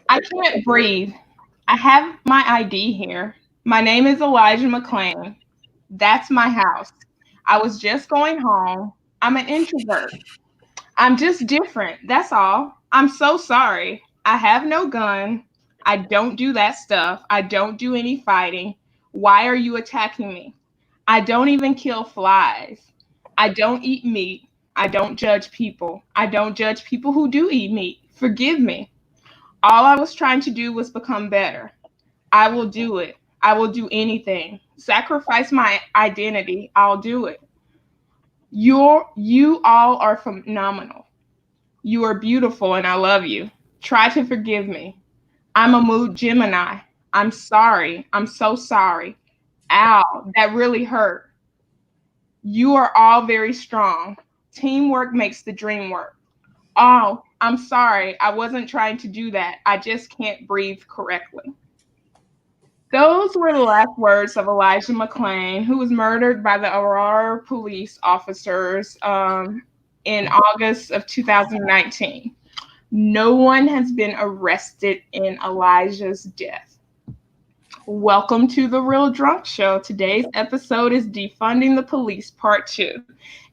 I can't breathe. I have my ID here. My name is Elijah McClain. That's my house. I was just going home. I'm an introvert. I'm just different. That's all. I'm so sorry. I have no gun. I don't do that stuff. I don't do any fighting. Why are you attacking me? I don't even kill flies. I don't eat meat. I don't judge people. I don't judge people who do eat meat. Forgive me. All I was trying to do was become better. I will do it. I will do anything. Sacrifice my identity. I'll do it. You all are phenomenal. You are beautiful and I love you. Try to forgive me. I'm a mood Gemini. I'm sorry. I'm so sorry. Ow, that really hurt. You are all very strong. Teamwork makes the dream work. Oh, I'm sorry. I wasn't trying to do that. I just can't breathe correctly. Those were the last words of Elijah McClain, who was murdered by the Aurora police officers in August of 2019. No one has been arrested in Elijah's death. Welcome to the Real Drunk Show. Today's episode is Defunding the Police Part 2.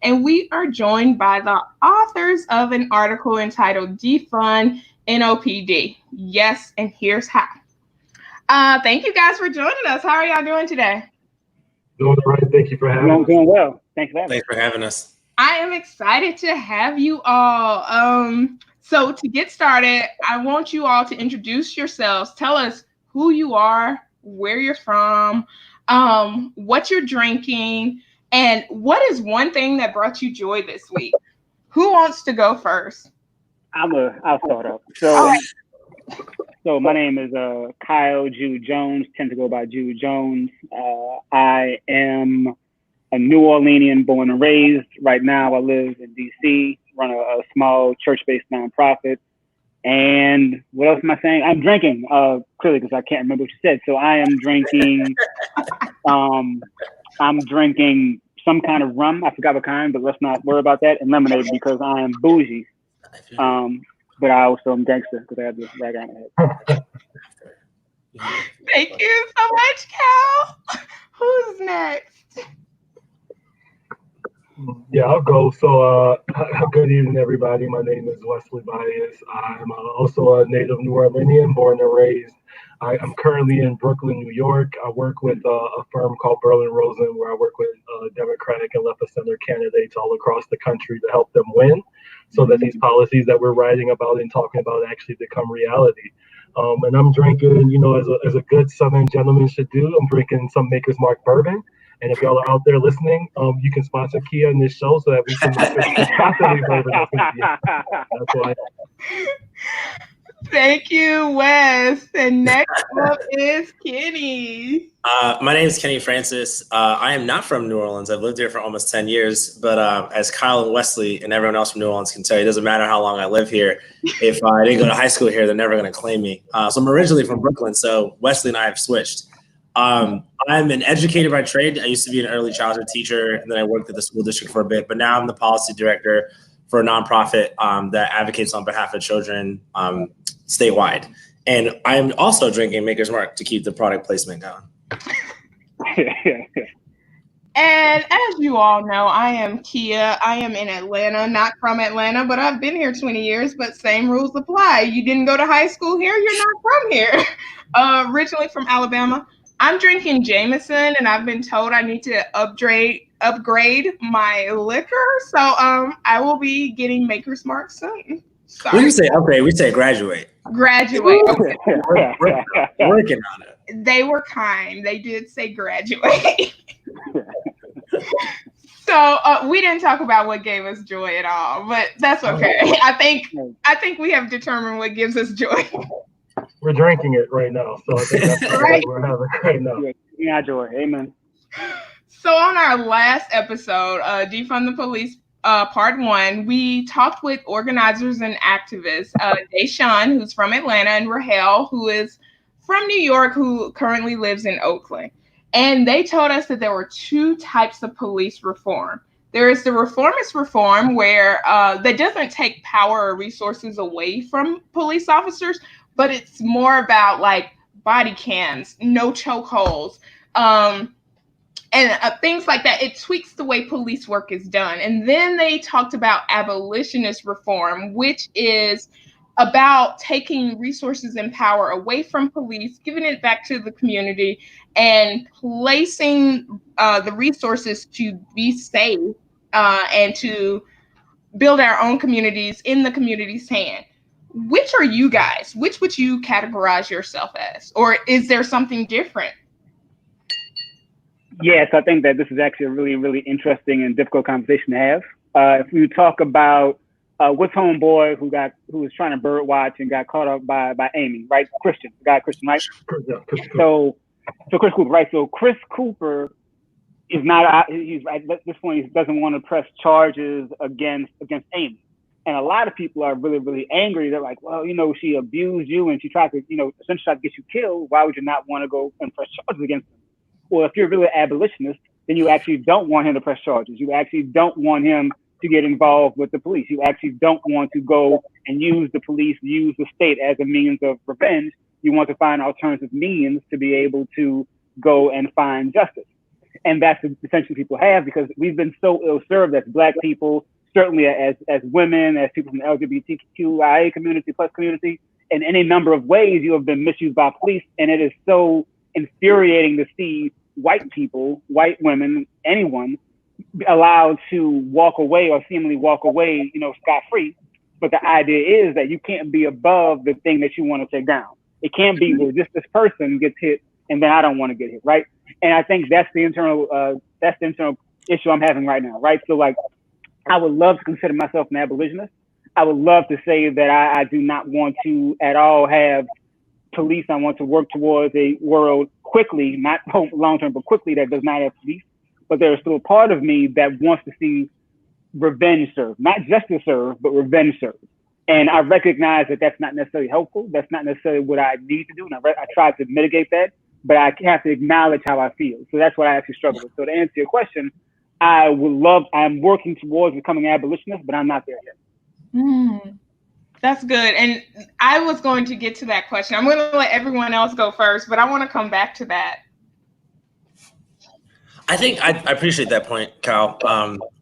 And we are joined by the authors of an article entitled Defund NOPD. Yes, and here's how. Thank you guys for joining us. How are y'all doing today? Doing all right. Thank you for having us. Doing well. Thanks for having us. I am excited to have you all. So to get started, I want you all to introduce yourselves. Tell us who you are, where you're from, what you're drinking, and what is one thing that brought you joy this week? Who wants to go first? I'll start up. So my name is Kyle Jude Jones, tend to go by Jude Jones. I am a New Orleanian born and raised. Right now I live in DC, run a small church-based nonprofit. And what else am I saying? I'm drinking, clearly because I can't remember what you said. So I am drinking, I'm drinking some kind of rum. I forgot what kind, but let's not worry about that. And lemonade because I am bougie. But I also am gangster because I have this rag on my head. Thank you so much, Cal. Who's next? Yeah, I'll go. So, good evening, everybody. My name is Westley Bayas. I'm also a native New Orleanian, born and raised. I'm currently in Brooklyn, New York. I work with a firm called Berlin Rosen, where I work with Democratic and left of center candidates all across the country to help them win, so that these policies that we're writing about and talking about actually become reality. And I'm drinking, as a good Southern gentleman should do, I'm drinking some Maker's Mark bourbon. And if y'all are out there listening, you can sponsor Kia in this show so that we can constantly bourbon. That's why. Thank you, Wes. And next up is Kenny. My name is Kenny Francis. I am not from New Orleans. I've lived here for almost 10 years. But as Kyle and Wesley and everyone else from New Orleans can tell you, it doesn't matter how long I live here. If I didn't go to high school here, they're never going to claim me. So I'm originally from Brooklyn. So Wesley and I have switched. I'm an educator by trade. I used to be an early childhood teacher, and then I worked at the school district for a bit. But now I'm the policy director for a nonprofit that advocates on behalf of children statewide. And I'm also drinking Maker's Mark to keep the product placement going. And as you all know, I am Kia. I am in Atlanta, not from Atlanta, but I've been here 20 years, but same rules apply. You didn't go to high school here, you're not from here. Originally from Alabama. I'm drinking Jameson, and I've been told I need to upgrade my liquor. So I will be getting Maker's Mark soon. Sorry. We say upgrade, we say graduate. Graduate. We're working on it. They were kind. They did say graduate. So we didn't talk about what gave us joy at all, but that's okay. I think we have determined what gives us joy. We're drinking it right now, so I think that's right. What we're having right now. Yeah, joy. Amen. So on our last episode, Defund the Police Part 1, we talked with organizers and activists, Deshaun, who's from Atlanta, and Rahel, who is from New York, who currently lives in Oakland. And they told us that there were two types of police reform. There is the reformist reform where that doesn't take power or resources away from police officers, but it's more about like body cams, no chokeholds, and things like that. It tweaks the way police work is done. And then they talked about abolitionist reform, which is about taking resources and power away from police, giving it back to the community, and placing the resources to be safe and to build our own communities in the community's hand. Which are you guys? Which would you categorize yourself as? Or is there something different? Yes, I think that this is actually a really, really interesting and difficult conversation to have. If we talk about what's homeboy who was trying to bird watch and got caught up by Amy, right? Christian, the guy Christian, right? So Chris Cooper, right? So Chris Cooper is not, he's at this point, he doesn't want to press charges against Amy. And a lot of people are really, really angry. They're like, well, you know, she abused you and she tried to, you know, essentially try to get you killed. Why would you not want to go and press charges against him? Well, if you're really abolitionist, then you actually don't want him to press charges. You actually don't want him to get involved with the police. You actually don't want to go and use the police, use the state as a means of revenge. You want to find alternative means to be able to go and find justice. And that's the essentially people have, because we've been so ill-served as Black people, certainly as women, as people from the LGBTQIA community, plus community, in any number of ways you have been misused by police. And it is so infuriating to see white people, white women, anyone allowed to walk away or seemingly walk away, you know, scot-free. But the idea is that you can't be above the thing that you want to take down. It can't be, well, just this person gets hit and then I don't want to get hit, right? And I think that's the internal issue I'm having right now, right? So like, I would love to consider myself an abolitionist. I would love to say that I do not want to at all have police. I want to work towards a world quickly, not long-term, but quickly, that does not have police. But there is still a part of me that wants to see revenge served, not justice served, but revenge served. And I recognize that that's not necessarily helpful. That's not necessarily what I need to do. And I try to mitigate that, but I have to acknowledge how I feel. So that's what I actually struggle with. So to answer your question, I'm working towards becoming abolitionist, but I'm not there yet. That's good. And I was going to get to that question. I'm going to let everyone else go first, but I want to come back to that. I think I appreciate that point, Kyle,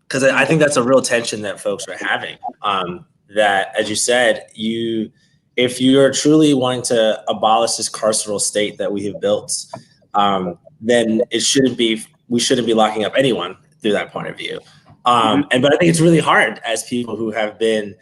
because I think that's a real tension that folks are having. That, as you said, if you're truly wanting to abolish this carceral state that we have built, then we shouldn't be locking up anyone through that point of view. But I think it's really hard as people who have been,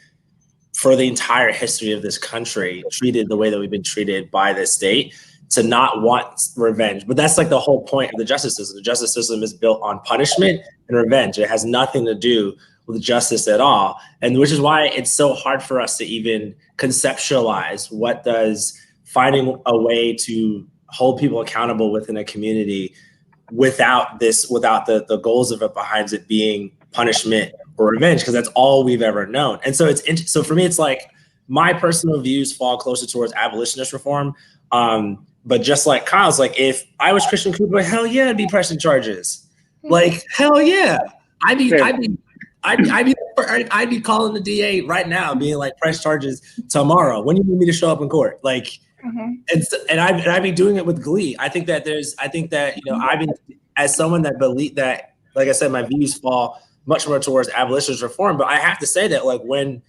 for the entire history of this country, treated the way that we've been treated by the state, to not want revenge. But that's like the whole point of the justice system. The justice system is built on punishment and revenge. It has nothing to do with justice at all. And which is why it's so hard for us to even conceptualize what does finding a way to hold people accountable within a community without the goals of it behind it being punishment or revenge, because that's all we've ever known. And so so for me, it's like my personal views fall closer towards abolitionist reform. But just like Kyle's, like, if I was Christian Cooper, hell yeah, I'd be pressing charges. Like, hell yeah. I'd be calling the DA right now, being like, press charges tomorrow. When do you need me to show up in court? Like, and I'd be doing it with glee. I think that I've been, as someone that believe that, like I said, my views fall much more towards abolitionist reform. But I have to say that, like, when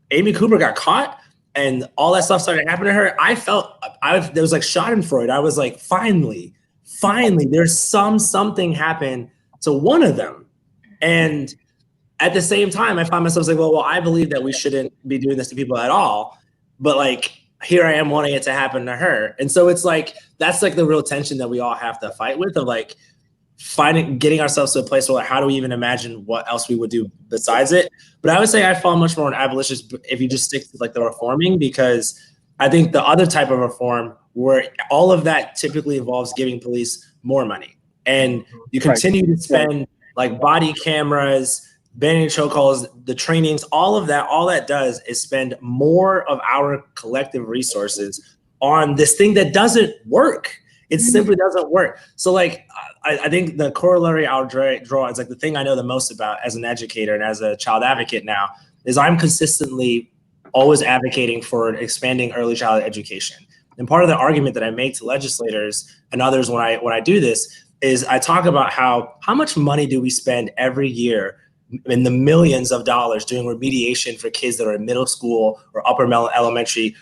Amy Cooper got caught and all that stuff started happening to her, I felt there was like Schadenfreude. I was like, finally, there's something happened to one of them. And at the same time, I find myself like, well, I believe that we shouldn't be doing this to people at all. But like, here I am wanting it to happen to her. And so it's like, that's like the real tension that we all have to fight with, of like getting ourselves to a place where, like, how do we even imagine what else we would do besides it? But I would say I fall much more on abolitionist if you just stick to like the reforming, because I think the other type of reform where all of that typically involves giving police more money, and you continue to spend like body cameras, banning chokeholds, the trainings, all that does is spend more of our collective resources on this thing that doesn't work. It simply doesn't work. So like, I think the corollary I'll draw is like the thing I know the most about as an educator and as a child advocate now is I'm consistently always advocating for expanding early childhood education. And part of the argument that I make to legislators and others when I do this is I talk about how much money do we spend every year in the millions of dollars doing remediation for kids that are in middle school or upper elementary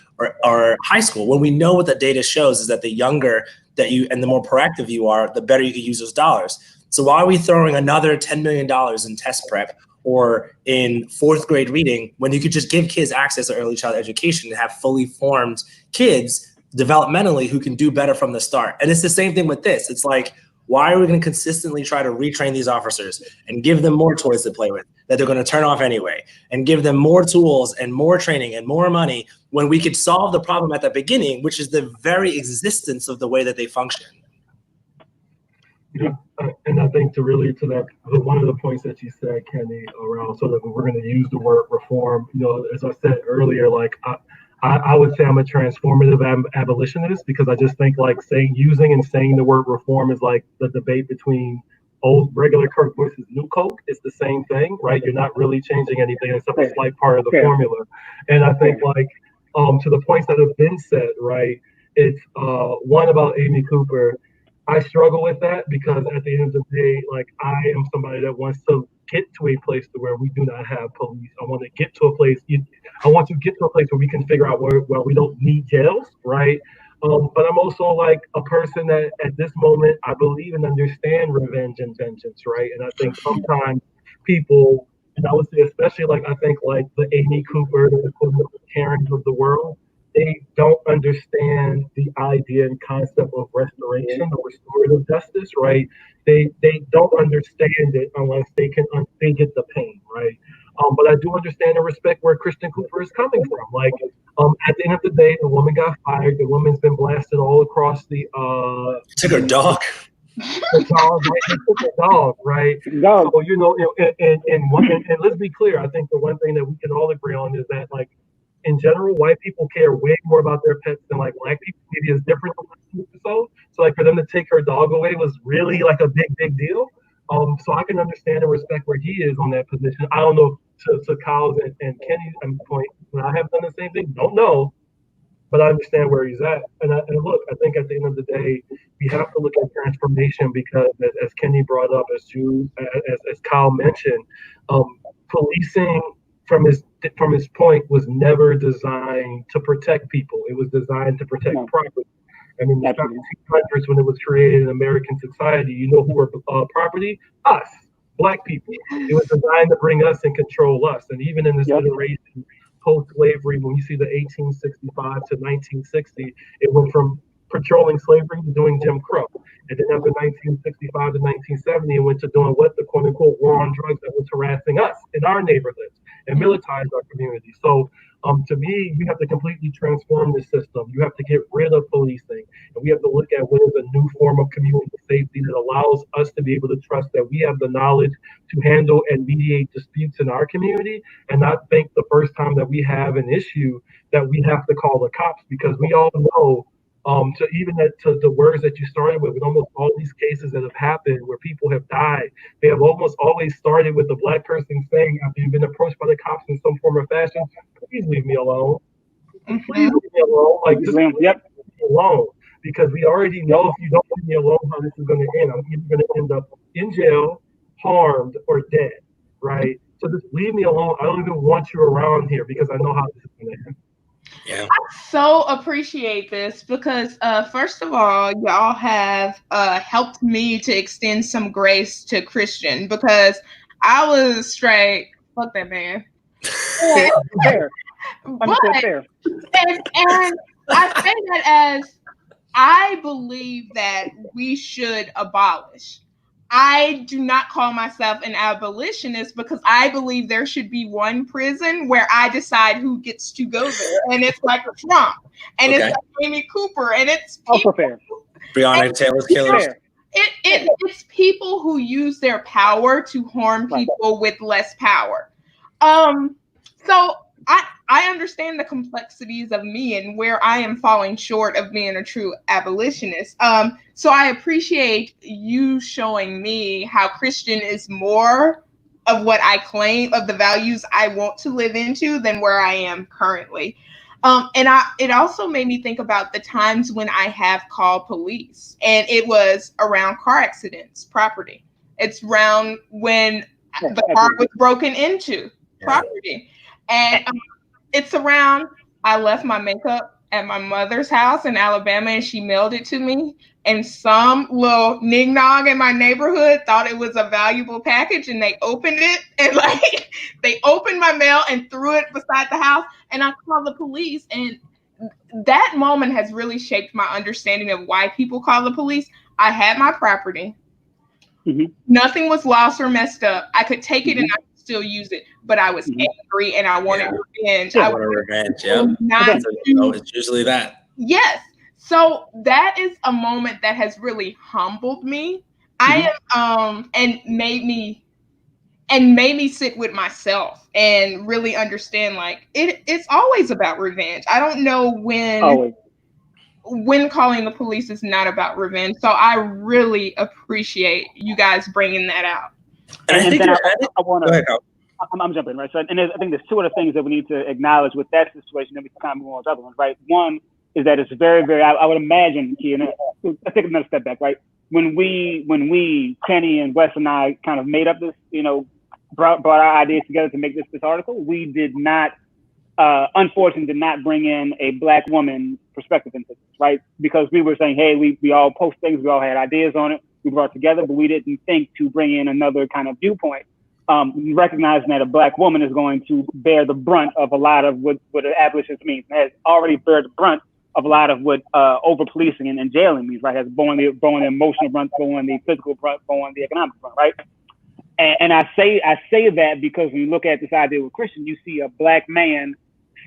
or high school, when we know what the data shows is that the younger that you and the more proactive you are, the better you can use those dollars. So why are we throwing another $10 million in test prep or in fourth grade reading when you could just give kids access to early childhood education and have fully formed kids developmentally who can do better from the start? And it's the same thing with this. It's like, why are we going to consistently try to retrain these officers and give them more toys to play with that they're going to turn off anyway, and give them more tools and more training and more money when we could solve the problem at the beginning, which is the very existence of the way that they function? Yeah, and I think to that, one of the points that you said, Kenny, around sort of we're going to use the word reform, as I said earlier, like I would say I'm a transformative abolitionist, because I just think like using and saying the word reform is like the debate between old regular Coke versus new Coke. It's the same thing, right? You're not really changing anything except a slight part of the formula. And I think like to the points that have been said, right? It's one about Amy Cooper. I struggle with that because at the end of the day, like I am somebody that wants to get to a place to where we do not have police. I want to get to a place. I want to get to a place where we can figure out where we don't need jails, right? But I'm also like a person that at this moment I believe and understand revenge and vengeance, right? And I think sometimes people, and I would say especially like I think like the Amy Cooper, the Karens of the world, they don't understand the idea and concept of restoration or restorative justice, right? They don't understand it unless they get the pain, right? But I do understand and respect where Christian Cooper is coming from. Like, at the end of the day, the woman got fired. The woman's been blasted all across the. Took her dog. The dog, right? They took the dog, right? Dog. So and let's be clear. I think the one thing that we can all agree on is that like, in general, white people care way more about their pets than like black people. Maybe it's different. So like for them to take her dog away was really like a big deal. So I can understand and respect where he is on that position. I don't know to Kyle's and Kenny's point. I have done the same thing. Don't know, but I understand where he's at. And look, I think at the end of the day, we have to look at transformation because, as Kenny brought up, as Kyle mentioned, policing from his point was never designed to protect people. It was designed to protect property. And in the 1700s, when it was created in American society, you know who were property? Us, black people. It was designed to bring us and control us. And even in this iteration, post-slavery, when you see the 1865 to 1960, it went from patrolling slavery to doing Jim Crow. And then after 1965 to 1970, it went to doing what? The quote-unquote war on drugs that was harassing us in our neighborhoods and militarized our community. So to me, you have to completely transform the system. You have to get rid of policing. And we have to look at what is a new form of community safety that allows us to be able to trust that we have the knowledge to handle and mediate disputes in our community, and not think the first time that we have an issue that we have to call the cops, because we all know to the words that you started with almost all these cases that have happened where people have died, they have almost always started with the black person saying, after you've been approached by the cops in some form or fashion, please leave me alone. Please leave me alone. Like, just leave me alone. Because we already know if you don't leave me alone how this is going to end. I'm either going to end up in jail, harmed, or dead, right? So just leave me alone. I don't even want you around here because I know how this is going to end. Yeah. I so appreciate this because first of all, y'all have helped me to extend some grace to Christian, because I was straight, fuck that man. Fair. Fair. And I say that as I believe that we should abolish. I do not call myself an abolitionist because I believe there should be one prison where I decide who gets to go there. And it's like Trump, and it's like Amy Cooper, and it's people, fair. Breonna Taylor's killers. It's people who use their power to harm people with less power. So I I understand the complexities of me and where I am falling short of being a true abolitionist. So I appreciate you showing me how Christian is more of what I claim, of the values I want to live into, than where I am currently. It also made me think about the times when I have called police, and it was around car accidents, property. It's around when the car was broken into, property. And it's around, I left my makeup at my mother's house in Alabama and she mailed it to me. And some little nig-nog in my neighborhood thought it was a valuable package and they opened it and like they opened my mail and threw it beside the house. And I called the police. And that moment has really shaped my understanding of why people call the police. I had my property. Mm-hmm. Nothing was lost or messed up. I could take it and I could still use it, but I was angry and I wanted revenge. I wanted revenge. It's usually that. Yes. So that is a moment that has really humbled me. I am and made me sit with myself and really understand like it's always about revenge. I don't know when calling the police is not about revenge. So I really appreciate you guys bringing that out. And then I want to. I'm jumping, right? So, and I think there's two other things that we need to acknowledge with that situation, then we can kind of move on to other ones, right? One is that it's very, very, I would imagine, and I take another step back, right? When we, Kenny and Wes and I kind of made up this, brought our ideas together to make this article, we did not, unfortunately, did not bring in a Black woman perspective into this, right? Because we were saying, hey, we all post things, we all had ideas on it, we brought it together, but we didn't think to bring in another kind of viewpoint. Recognizing that a Black woman is going to bear the brunt of a lot of what an abolitionist means, has already bear the brunt of a lot of what over-policing and jailing means, right? Has borne the emotional brunt, borne the physical brunt, borne the economic brunt, right? And I say that because when you look at this idea with Christian, you see a Black man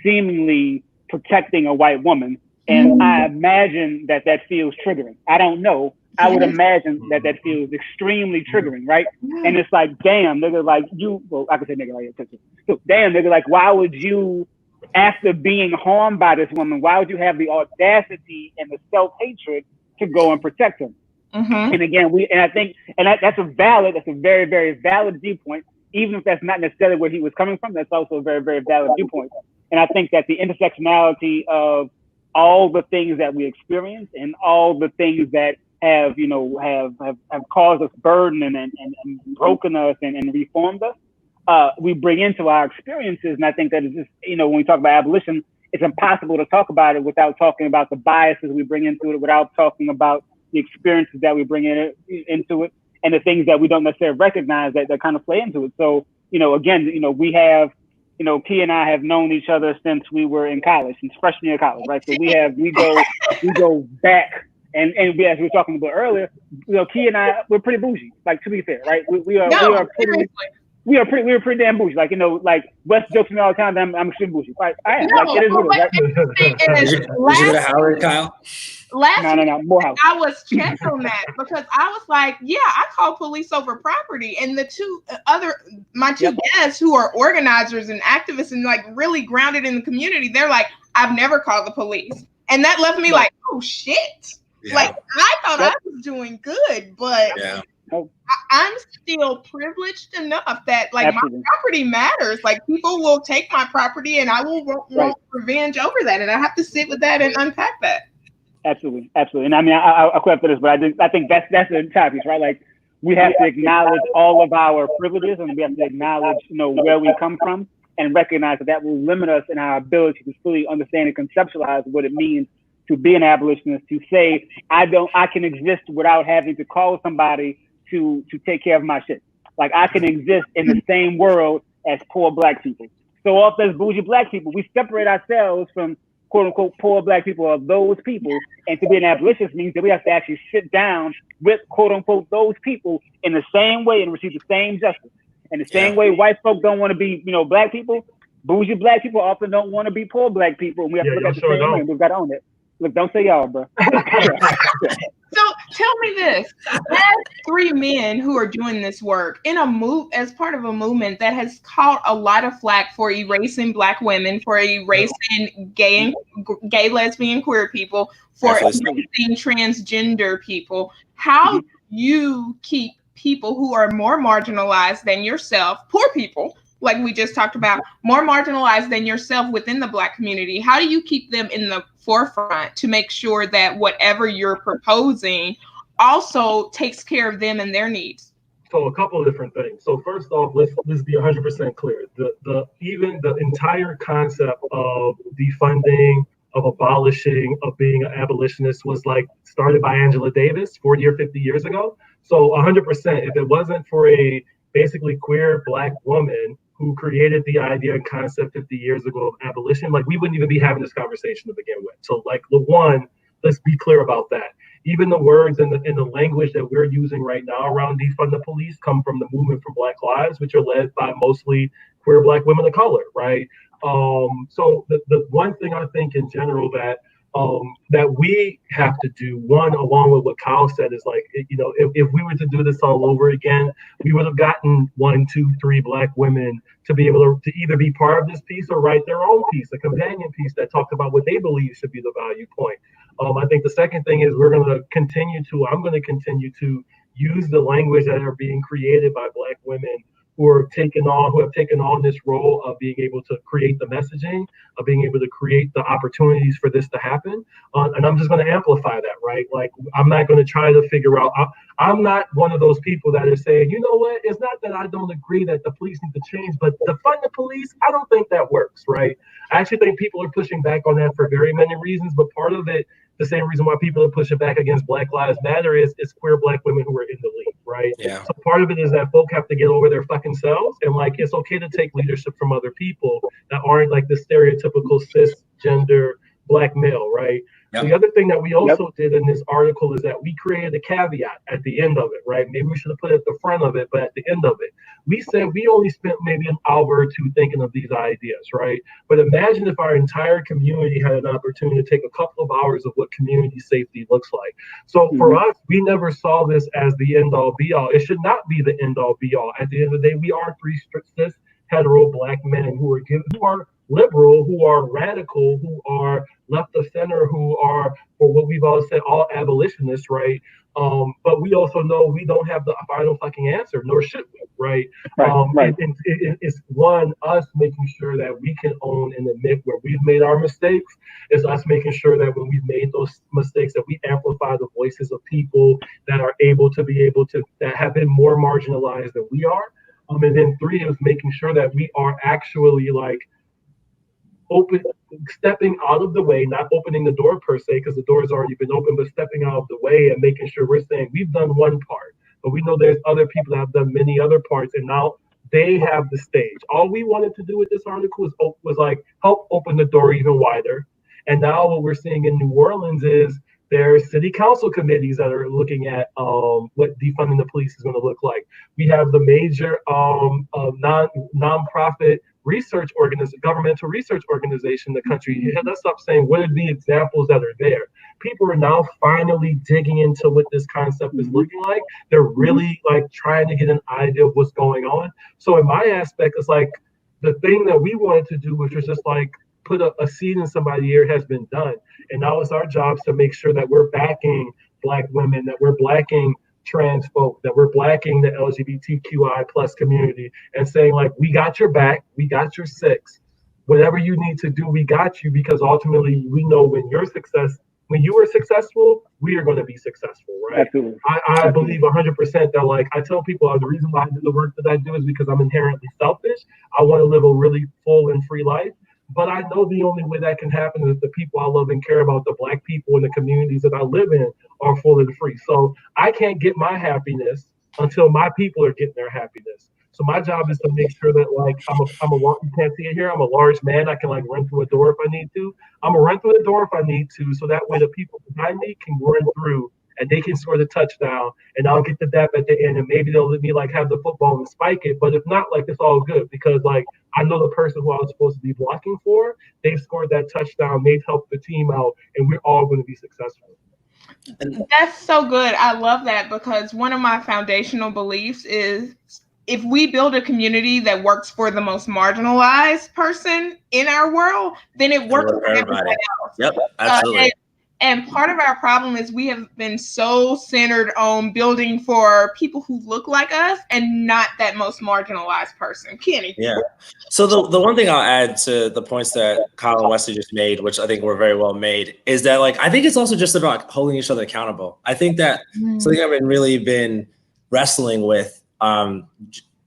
seemingly protecting a white woman, and I imagine that feels triggering. I don't know. I would imagine that feels extremely triggering, right? And it's like, damn, nigga, like well, I could say nigga, right? So, damn, nigga, like, why would you, after being harmed by this woman, why would you have the audacity and the self-hatred to go and protect her? And again, I think that's a very, very valid viewpoint, even if that's not necessarily where he was coming from. That's also a very, very valid viewpoint. And I think that the intersectionality of all the things that we experience and all the things that have caused us burden and broken us and reformed us, we bring into our experiences. And I think that it's just, when we talk about abolition, it's impossible to talk about it without talking about the biases we bring into it, without talking about the experiences that we bring into it, and the things that we don't necessarily recognize that kind of play into it. So, again, we have, Key and I have known each other since we were in college, since freshman year of college, right? So we go back. And as we were talking about earlier, Key and I, we're pretty bougie. Like, to be fair, right? We are pretty damn bougie. Like, like Wes jokes me all the time that I'm extremely bougie. Like, I am. Like, it is what it is. Did you go to Howard, Kyle? No, Morehouse. I was checked on that because I was like, yeah, I call police over property. And my two guests who are organizers and activists and like really grounded in the community, they're like, I've never called the police. And that left me like, oh shit. Yeah. Like, I thought I was doing good, but I'm still privileged enough that like my property matters. Like, people will take my property and I will want revenge over that. And I have to sit with that and unpack that. Absolutely. And I mean, I'll quit after this, but I think that's the entire piece, right? Like, we have to acknowledge all of our privileges, and we have to acknowledge, where we come from, and recognize that will limit us in our ability to fully understand and conceptualize what it means to be an abolitionist, to say, I can exist without having to call somebody to take care of my shit. Like, I can exist in the same world as poor Black people. So often as bougie Black people, we separate ourselves from quote unquote poor Black people of those people. And to be an abolitionist means that we have to actually sit down with quote unquote those people in the same way and receive the same justice. And the same way white folk don't want to be, Black people, bougie Black people often don't want to be poor Black people. And we have to look at the same way, and we've got to own it. Look, don't say y'all, bro. So tell me this: as three men who are doing this work in a move as part of a movement that has caught a lot of flack for erasing Black women, for erasing gay, lesbian, queer people, for erasing transgender people, how do you keep people who are more marginalized than yourself, poor people, like we just talked about, more marginalized than yourself within the Black community? How do you keep them in the forefront to make sure that whatever you're proposing also takes care of them and their needs? So a couple of different things. So first off, let's be 100% clear. Even the entire concept of defunding, of abolishing, of being an abolitionist was like started by Angela Davis 40 or 50 years ago. So 100%, if it wasn't for a basically queer Black woman who created the idea and concept 50 years ago of abolition, like we wouldn't even be having this conversation to begin with. So like the one, let's be clear about that. Even the words and the language that we're using right now around defund the police come from the movement for Black Lives, which are led by mostly queer Black women of color, right? So the one thing I think in general that we have to do, one, along with what Kyle said, is like, you know, if we were to do this all over again, we would have gotten 1, 2, 3 Black women to be able to either be part of this piece or write their own piece, a companion piece that talked about what they believe should be the value point. I think the second thing is I'm going to continue to use the language that are being created by Black women who have taken on this role of being able to create the messaging, of being able to create the opportunities for this to happen. And I'm just going to amplify that, right? Like, I'm not going to try to figure out, I'm not one of those people that are saying, you know what, it's not that I don't agree that the police need to change, but defund the police, I don't think that works, right? I actually think people are pushing back on that for very many reasons, but part of it, the same reason why people are pushing back against Black Lives Matter is queer Black women who are in the lead, right? Yeah. So part of it is that folk have to get over their fucking selves, and like it's okay to take leadership from other people that aren't like the stereotypical cisgender Black male, right? Yep. The other thing that we also did in this article is that we created a caveat at the end of it, right? Maybe we should have put it at the front of it, but at the end of it, we said we only spent maybe an hour or two thinking of these ideas, right? But imagine if our entire community had an opportunity to take a couple of hours of what community safety looks like. So for us, we never saw this as the end all be all. It should not be the end all be all. At the end of the day, we are 3 cis hetero Black men who are liberal, who are radical, who are left of center, who are, for what we've always said, all abolitionists, right? But we also know we don't have the final fucking answer, nor should we, right? Right. It's us making sure that we can own and admit where we've made our mistakes. It's us making sure that when we've made those mistakes, that we amplify the voices of people that are that have been more marginalized than we are. And then 3 is making sure that we are actually like stepping out of the way, not opening the door per se, because the door has already been open, but stepping out of the way and making sure we're saying we've done one part, but we know there's other people that have done many other parts, and now they have the stage. All we wanted to do with this article was like help open the door even wider. And now what we're seeing in New Orleans is there are city council committees that are looking at what defunding the police is going to look like. We have the major nonprofit governmental research organization in the country hit us up saying, what are the examples that are there? People are now finally digging into what this concept is looking like. They're really like trying to get an idea of what's going on. So in my aspect, it's like the thing that we wanted to do, which was just like put a seed in somebody's ear, has been done. And now it's our jobs to make sure that we're backing Black women, that we're backing trans folk, that we're backing the LGBTQI plus community, and saying like, we got your back, we got your 6. Whatever you need to do, we got you, because ultimately we know when you are successful, we are going to be successful, right? Absolutely. I believe 100% that, like, I tell people the reason why I do the work that I do is because I'm inherently selfish. I want to live a really full and free life. But I know the only way that can happen is the people I love and care about, the Black people in the communities that I live in, are full and free. So I can't get my happiness until my people are getting their happiness. So my job is to make sure that, like, you can't see it here, I'm a large man. I can like run through a door if I need to. I'm gonna run through the door if I need to, so that way the people behind me can run through and they can score the touchdown, and I'll get the dap at the end, and maybe they'll let me like have the football and spike it. But if not, like it's all good because like I know the person who I was supposed to be blocking for, they scored that touchdown, they've helped the team out, and we're all going to be successful. That's so good. I love that because one of my foundational beliefs is if we build a community that works for the most marginalized person in our world, then it works for everybody else. Yep, absolutely. And part of our problem is we have been so centered on building for people who look like us and not that most marginalized person. Kenny. Yeah. So the one thing I'll add to the points that Kyle and Wesley just made, which I think were very well made, is that like I think it's also just about holding each other accountable. I think that something I've been wrestling with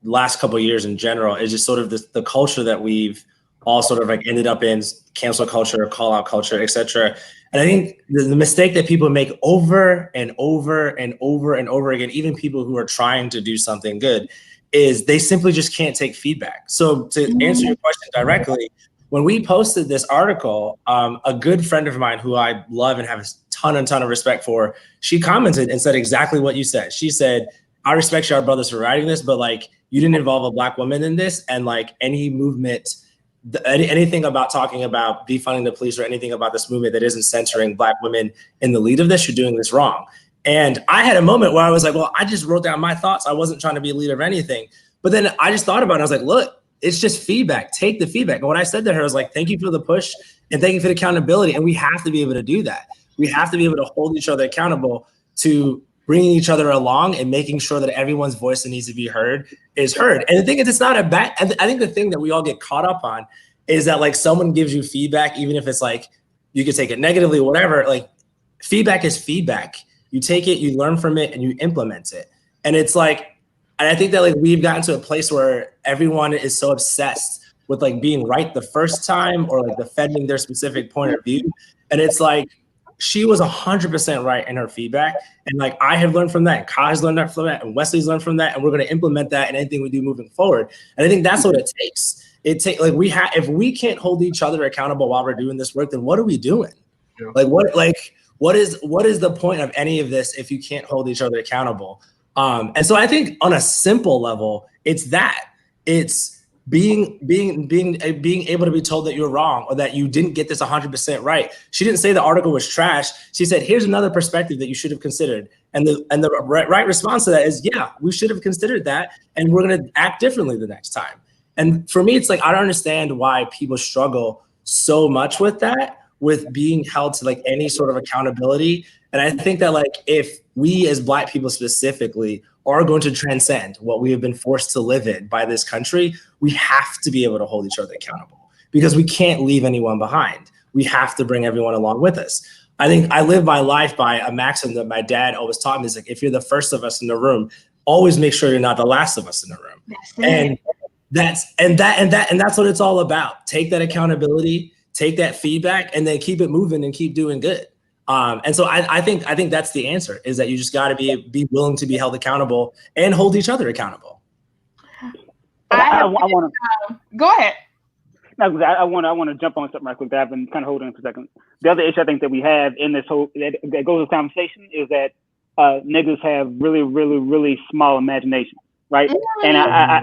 last couple of years in general is just sort of the culture that we've all sort of like ended up in, cancel culture, call out culture, etc. And I think the mistake that people make over and over and over and over again, even people who are trying to do something good, is they simply just can't take feedback. So to answer your question directly, when we posted this article, a good friend of mine who I love and have a ton of respect for, she commented and said exactly what you said. She said, I respect y'all brothers for writing this, but like you didn't involve a Black woman in this, and like any movement, anything about talking about defunding the police or anything about this movement that isn't centering Black women in the lead of this, you're doing this wrong. And I had a moment where I was like, well, I just wrote down my thoughts. I wasn't trying to be a leader of anything. But then I just thought about it. I was like, look, it's just feedback. Take the feedback. And what I said to her was like, thank you for the push and thank you for the accountability. And we have to be able to do that. We have to be able to hold each other accountable to bringing each other along and making sure that everyone's voice that needs to be heard is heard. And the thing is, it's not a bad, I think the thing that we all get caught up on is that like someone gives you feedback, even if it's like, you could take it negatively, whatever, like feedback is feedback. You take it, you learn from it, and you implement it. And it's like, and I think that like we've gotten to a place where everyone is so obsessed with like being right the first time or like defending their specific point of view. And it's like, she was 100% right in her feedback. And like, I have learned from that, and Kyle has learned from that, and Wesley's learned from that. And we're going to implement that in anything we do moving forward. And I think that's what it takes. Like if we can't hold each other accountable while we're doing this work, then what are we doing? Yeah. What is the point of any of this if you can't hold each other accountable? And so I think on a simple level, it's being able to be told that you're wrong or that you didn't get this 100% right. She didn't say the article was trash. She said, here's another perspective that you should have considered. And the right response to that is, yeah, we should have considered that. And we're going to act differently the next time. And for me, it's like, I don't understand why people struggle so much with that, with being held to like any sort of accountability. And I think that like, if we as Black people specifically are going to transcend what we have been forced to live in by this country, we have to be able to hold each other accountable because we can't leave anyone behind. We have to bring everyone along with us. I think I live my life by a maxim that my dad always taught me. Is like, if you're the first of us in the room, always make sure you're not the last of us in the room. And that's what it's all about. Take that accountability, take that feedback, and then keep it moving and keep doing good. And so I think that's the answer, is that you just got to be willing to be held accountable and hold each other accountable. I want to go ahead. No, I want to jump on something right quick that I've been kind of holding for a second. The other issue I think that we have in this whole that goes with conversation is that niggas have really, really, really small imagination, right? And I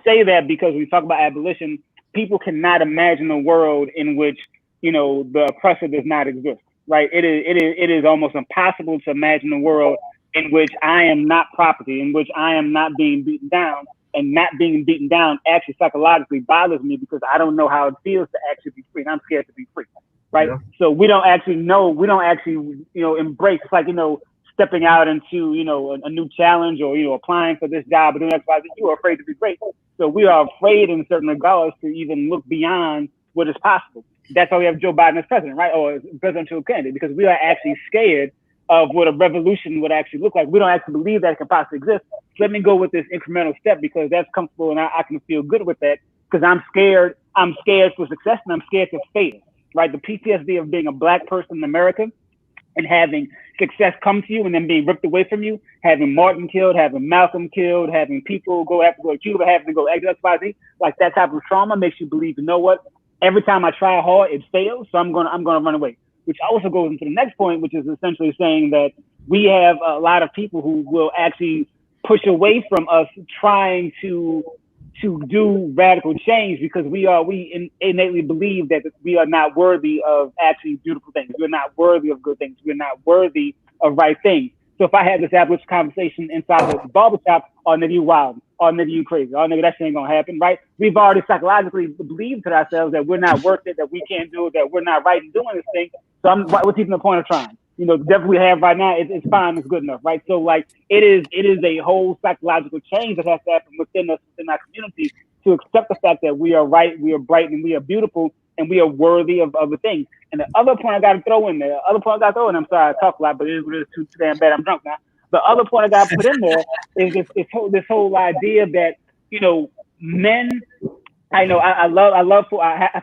say that because when we talk about abolition, people cannot imagine a world in which, you know, the oppressor does not exist. Right, it is almost impossible to imagine a world in which I am not property, in which I am not being beaten down, and not being beaten down actually psychologically bothers me because I don't know how it feels to actually be free, and I'm scared to be free. Right, yeah. So we don't actually embrace. It's like, you know, stepping out into, you know, a new challenge, or, you know, applying for this job or doing X, Y, Z. You are afraid to be great, so we are afraid in certain regards to even look beyond what is possible. That's why we have Joe Biden as president, right? Or as presidential candidate, because we are actually scared of what a revolution would actually look like. We don't actually believe that it can possibly exist. Let me go with this incremental step because that's comfortable and I can feel good with that because I'm scared. I'm scared for success and I'm scared to fail, right? The PTSD of being a Black person in America and having success come to you and then being ripped away from you, having Martin killed, having Malcolm killed, having people have to go to Cuba, having to go X, Y, Z, like that type of trauma makes you believe, you know what? Every time I try hard, it fails, so I'm gonna run away. Which also goes into the next point, which is essentially saying that we have a lot of people who will actually push away from us trying to do radical change because we innately believe that we are not worthy of actually beautiful things. We're not worthy of good things. We're not worthy of right things. So if I had this average conversation inside the barbershop, oh nigga, you wild, oh nigga, you crazy, oh nigga, that shit ain't gonna happen, right? We've already psychologically believed to ourselves that we're not worth it, that we can't do it, that we're not right in doing this thing. So what's even the point of trying? You know, the devil we have right now, it's fine, it's good enough, right? So like it is a whole psychological change that has to happen within us, within our communities, to accept the fact that we are right, we are bright, and we are beautiful, and we are worthy of other things. And the other point I got to throw in there, I'm sorry, I talk a lot, but it is too damn bad. I'm drunk now. The other point I got to put in there is this whole idea that, you know, men, I've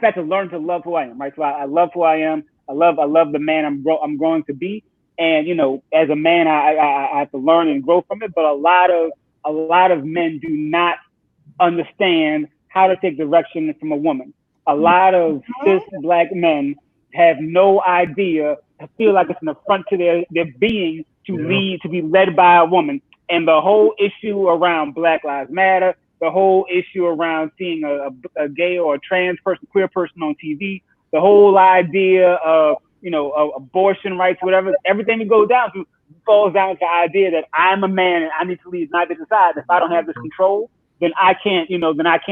had to learn to love who I am, right? So I love who I am. I love the man I'm growing to be. And, you know, as a man, I have to learn and grow from it. But a lot of men do not understand how to take direction from a woman. A lot of cis Black men have no idea, feel like it's an affront to their being to lead, to be led by a woman. And the whole issue around Black Lives Matter, the whole issue around seeing a gay or a trans person, queer person on TV, the whole idea of, you know, of abortion rights, whatever, everything it goes down to falls down to the idea that I'm a man and I need to lead, not to decide. If I don't have this control, then I can't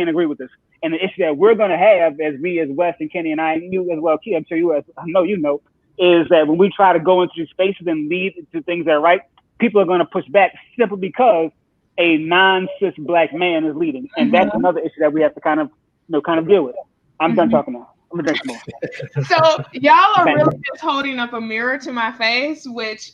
agree with this. And the issue that we're going to have as Wes and Kenny and I, and you as well, Key, I'm sure you as I know you know, is that when we try to go into these spaces and lead to things that are right, people are going to push back simply because a non-cis Black man is leading. And that's another issue that we have to kind of deal with. I'm done talking now. I'm gonna drink more. So y'all are really just holding up a mirror to my face, which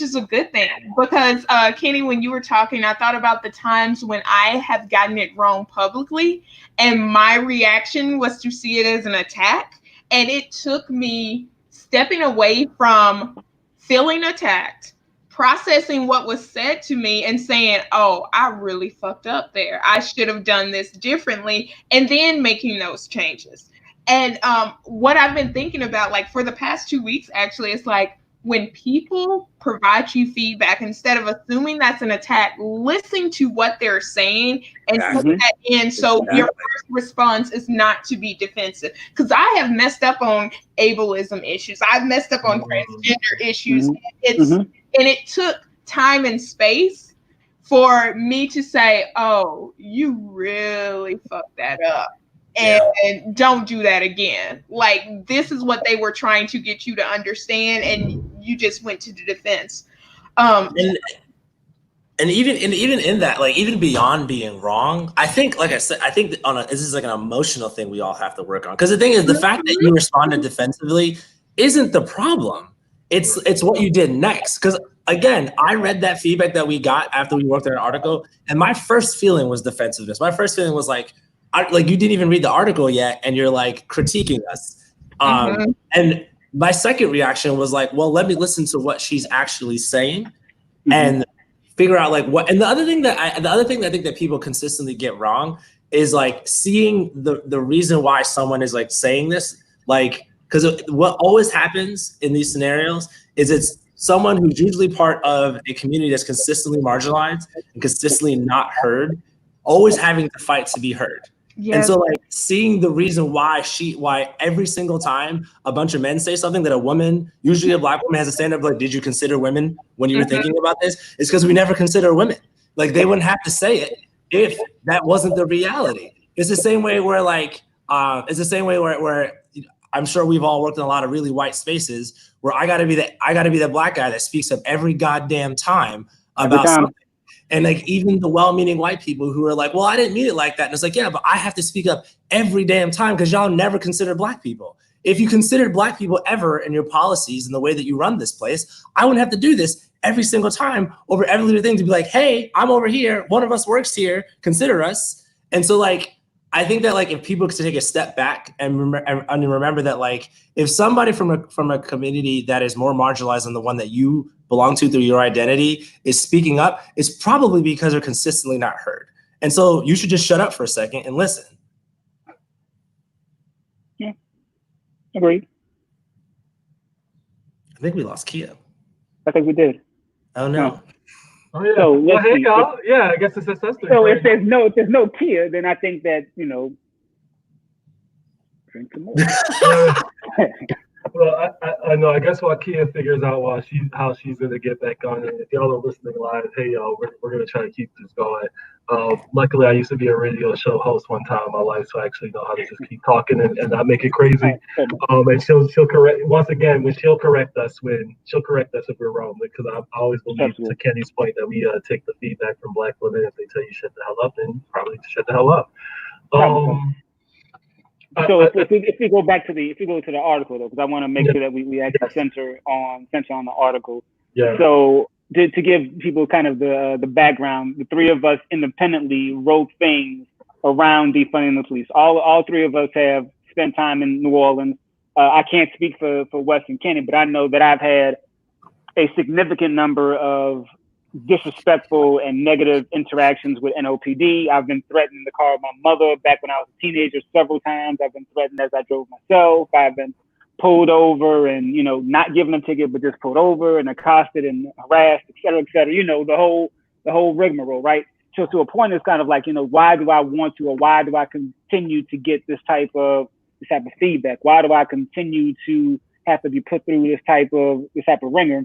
is a good thing, because Kenny, when you were talking, I thought about the times when I have gotten it wrong publicly, and my reaction was to see it as an attack, and it took me stepping away from feeling attacked, processing what was said to me, and saying, oh, I really fucked up there. I should have done this differently, and then making those changes. And what I've been thinking about, like for the past 2 weeks, actually, is like when people provide you feedback, instead of assuming that's an attack, listen to what they're saying and put that in. So your first response is not to be defensive. Because I have messed up on ableism issues. I've messed up on transgender issues. And it took time and space for me to say, oh, you really fucked that up. And don't do that again. Like, this is what they were trying to get you to understand, and you just went to the defense. And even in that, like, even beyond being wrong, I think, like I said, I think this is like an emotional thing we all have to work on. Because the thing is, the fact that you responded defensively isn't the problem. It's what you did next. Because again, I read that feedback that we got after we worked on an article, and my first feeling was defensiveness. My first feeling was like you didn't even read the article yet, and you're like critiquing us. And my second reaction was like, well, let me listen to what she's actually saying, and figure out like what. And the other thing that I think that people consistently get wrong is like seeing the reason why someone is like saying this, like, because what always happens in these scenarios is it's someone who's usually part of a community that's consistently marginalized and consistently not heard, always having to fight to be heard. Yes. And so like seeing the reason why every single time a bunch of men say something that a woman, usually a Black woman, has to stand up like, did you consider women when you were thinking about this? It's because we never consider women. Like, they wouldn't have to say it if that wasn't the reality. It's the same way where where I'm sure we've all worked in a lot of really white spaces where I gotta be the Black guy that speaks up every goddamn time about something. And like even the well-meaning white people who are like, well, I didn't mean it like that. And it's like, yeah, but I have to speak up every damn time because y'all never consider Black people. If you considered Black people ever in your policies and the way that you run this place, I wouldn't have to do this every single time over every little thing to be like, hey, I'm over here. One of us works here. Consider us. And so like, I think that like if people could take a step back and remember that like if somebody from a community that is more marginalized than the one that you belong to through your identity is speaking up, it's probably because they're consistently not heard. And so you should just shut up for a second and listen. Yeah, agreed. I think we lost Kia. I think we did. Oh no. Oh yeah. So Well, let's hey see. y'all. Yeah, I guess it's a sister. So if there's no Kia, then I think that drink some more. Well, I know. I guess while Kia figures out how she's gonna get back on, and if y'all are listening live, hey y'all, we're gonna try to keep this going. Luckily, I used to be a radio show host one time in my life, so I actually know how to just keep talking and not make it crazy. And she'll correct once again when she'll correct us if we're wrong, because I always believe to Kenny's point that we take the feedback from Black women. If they tell you shut the hell up, then probably shut the hell up. So if we go to the article though, because I want to make sure that we actually center on the article. Yeah. So to give people kind of the background, the three of us independently wrote things around defunding the police. All three of us have spent time in New Orleans. I can't speak for Wes and Kenny, but I know that I've had a significant number of disrespectful and negative interactions with NOPD. I've been threatened in the car with my mother back when I was a teenager several times. I've been threatened as I drove myself. I've been pulled over and, not given a ticket, but just pulled over and accosted and harassed, et cetera, the whole rigmarole, right? So to a point, it's kind of like, why do I want to, or why do I continue to get this type of feedback? Why do I continue to have to be put through this type of ringer?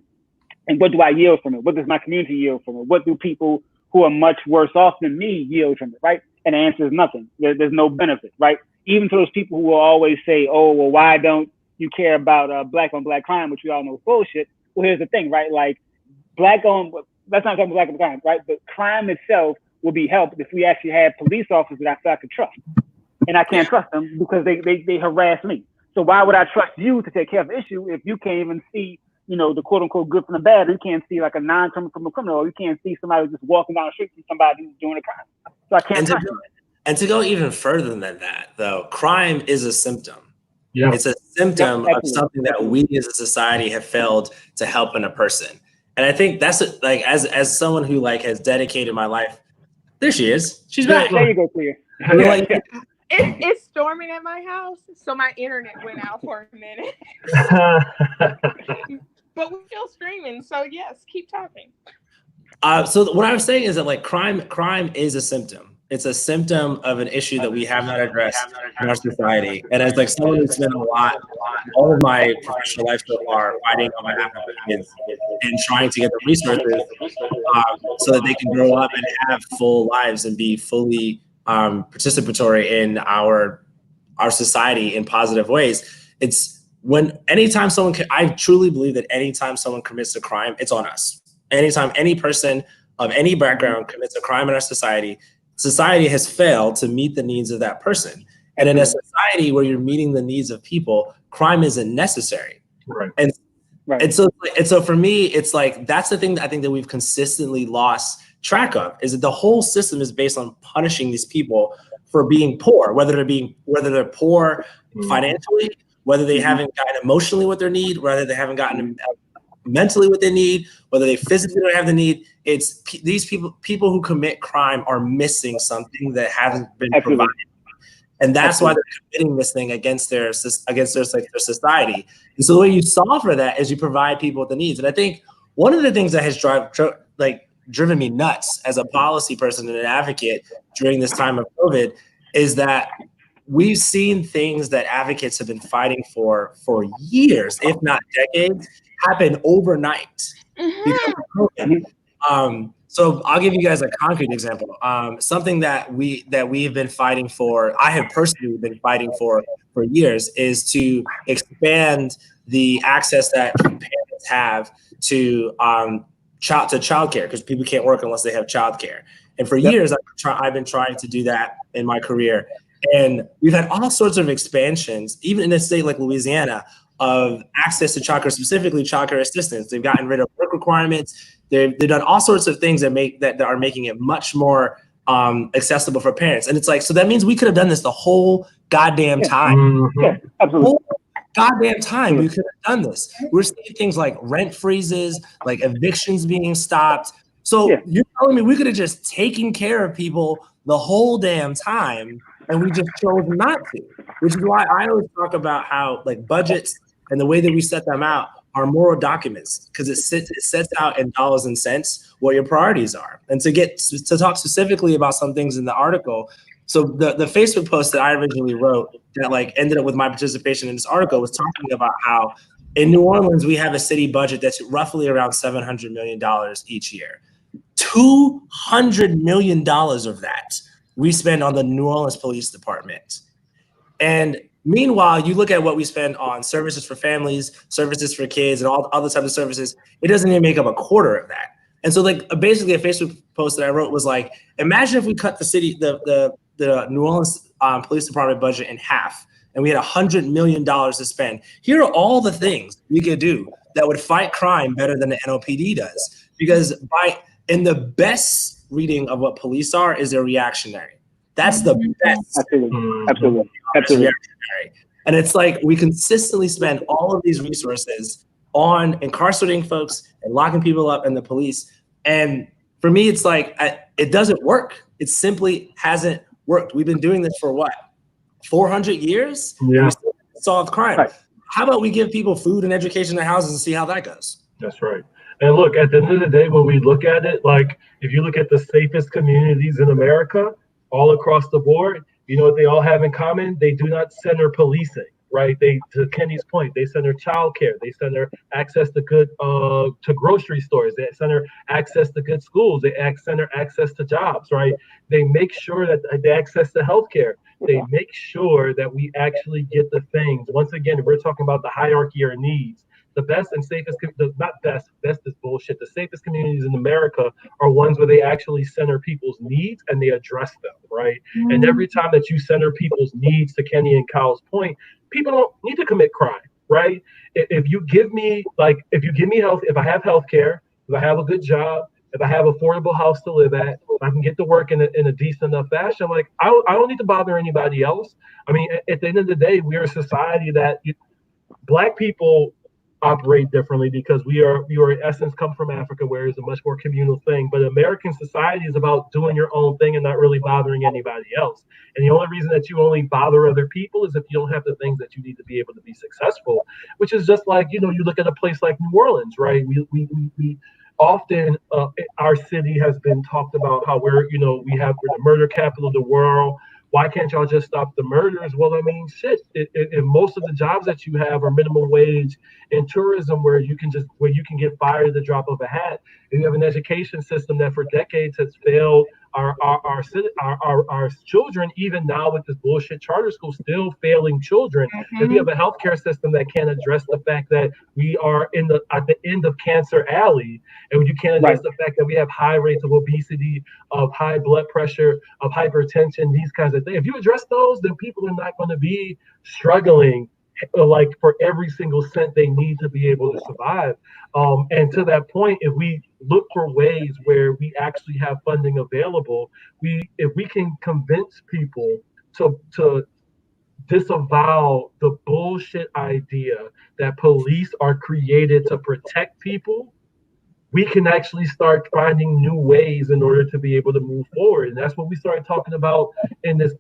And what do I yield from it? What does my community yield from it? What do people who are much worse off than me yield from it, right? And the answer is nothing. There's no benefit, right? Even to those people who will always say, oh, well, why don't you care about black on black crime, which we all know is bullshit. Well, here's the thing, right? Like let's not talk about black on crime, right? But crime itself will be helped if we actually have police officers that I feel I could trust. And I can't trust them because they harass me. So why would I trust you to take care of the issue if you can't even see the quote unquote good from the bad? You can't see like a non-criminal from a criminal, or you can't see somebody just walking down the street from somebody who's doing a crime. So I can't trust you. And to go even further than that, though, crime is a symptom. Yeah. It's a symptom of something that we as a society have failed to help in a person. And I think that's like, as someone who has dedicated my life, there she is. She's back. There you go, Clear. It's storming at my house, so my internet went out for a minute. But we're still streaming, so yes, keep talking. So what I was saying is that crime is a symptom. It's a symptom of an issue that we have not addressed in our society. And as someone who's spent all of my professional life so far fighting on behalf of kids and trying to get the resources so that they can grow up and have full lives and be fully participatory in our society in positive ways. Anytime someone I truly believe that anytime someone commits a crime, it's on us. Anytime any person of any background commits a crime in our society has failed to meet the needs of that person. And in a society where you're meeting the needs of people, crime isn't necessary. Right. And so for me, it's that's the thing that I think that we've consistently lost track of, is that the whole system is based on punishing these people for being poor, whether they're poor financially, whether they haven't gotten emotionally what they need, whether they haven't gotten mentally what they need, whether they physically don't have the need. It's these people who commit crime are missing something that hasn't been provided, and that's why they're committing this thing against their society. And so the way you solve for that is you provide people with the needs. And I think one of the things that has driven me nuts as a policy person and an advocate during this time of COVID is that we've seen things that advocates have been fighting for years, if not decades, happen overnight because of COVID. So I'll give you guys a concrete example. Something that we have been fighting for, I have personally been fighting for years, is to expand the access that parents have to childcare, because people can't work unless they have childcare. And for years, I've been trying to do that in my career. And we've had all sorts of expansions, even in a state like Louisiana, of access to childcare, specifically childcare assistance. They've gotten rid of work requirements. They've done all sorts of things that are making it much more accessible for parents. And it's so that means we could have done this the whole goddamn time. Yeah, absolutely. Whole goddamn time we could have done this. We're seeing things like rent freezes, like evictions being stopped. So you're telling me we could have just taken care of people the whole damn time, and we just chose not to, which is why I always talk about how budgets and the way that we set them out are moral documents because it sets out in dollars and cents what your priorities are. And to talk specifically about some things in the article, so the Facebook post that I originally wrote that like ended up with my participation in this article was talking about how in New Orleans we have a city budget that's roughly around $700 million each year. $200 million of that we spend on the New Orleans Police Department. And meanwhile, you look at what we spend on services for families, services for kids, and all other types of services, it doesn't even make up a quarter of that. And so like basically a Facebook post that I wrote was like, imagine if we cut the New Orleans Police Department budget in half and we had $100 million to spend. Here are all the things we could do that would fight crime better than the NOPD does. Because in the best reading of what police are is they're reactionary. That's the best. Absolutely. Reactionary. And it's like we consistently spend all of these resources on incarcerating folks and locking people up in the police. And for me, it's like it doesn't work. It simply hasn't worked. We've been doing this for what, 400 years? Yeah. We still haven't solved crime. Right. How about we give people food and education in their houses and see how that goes? That's right. And look, at the end of the day, when we look at it, like if you look at the safest communities in America, all across the board, you know what they all have in common? They do not center policing, right? To Kenny's point, they center childcare, they center access to good to grocery stores, they center access to good schools, they center access to jobs, right? They make sure that they access to healthcare. They make sure that we actually get the things. Once again, we're talking about the hierarchy of needs. The best and safest, not best is bullshit. The safest communities in America are ones where they actually center people's needs and they address them, right? Mm-hmm. And every time that you center people's needs, to Kenny and Kyle's point, people don't need to commit crime, right? If you give me health, if I have healthcare, if I have a good job, if I have affordable house to live at, if I can get to work in a decent enough fashion, like I don't need to bother anybody else. I mean, at the end of the day, we are a society that Black people operate differently because we are in essence come from Africa, where it's a much more communal thing. But American society is about doing your own thing and not really bothering anybody else. And the only reason that you only bother other people is if you don't have the things that you need to be able to be successful, which is just like, you look at a place like New Orleans, right? We often our city has been talked about how we're the murder capital of the world. Why can't y'all just stop the murders? Well, I mean, shit. If most of the jobs that you have are minimum wage in tourism, where you can get fired at the drop of a hat, and you have an education system that for decades has failed our children, even now with this bullshit charter school still failing children. Mm-hmm. If you have a healthcare system that can't address the fact that we are at the end of cancer alley, and you can't address the fact that we have high rates of obesity, of high blood pressure, of hypertension, these kinds of things. If you address those, then people are not going to be struggling like for every single cent they need to be able to survive. And to that point, if we look for ways where we actually have funding available, if we can convince people to disavow the bullshit idea that police are created to protect people, we can actually start finding new ways in order to be able to move forward. And that's what we started talking about in this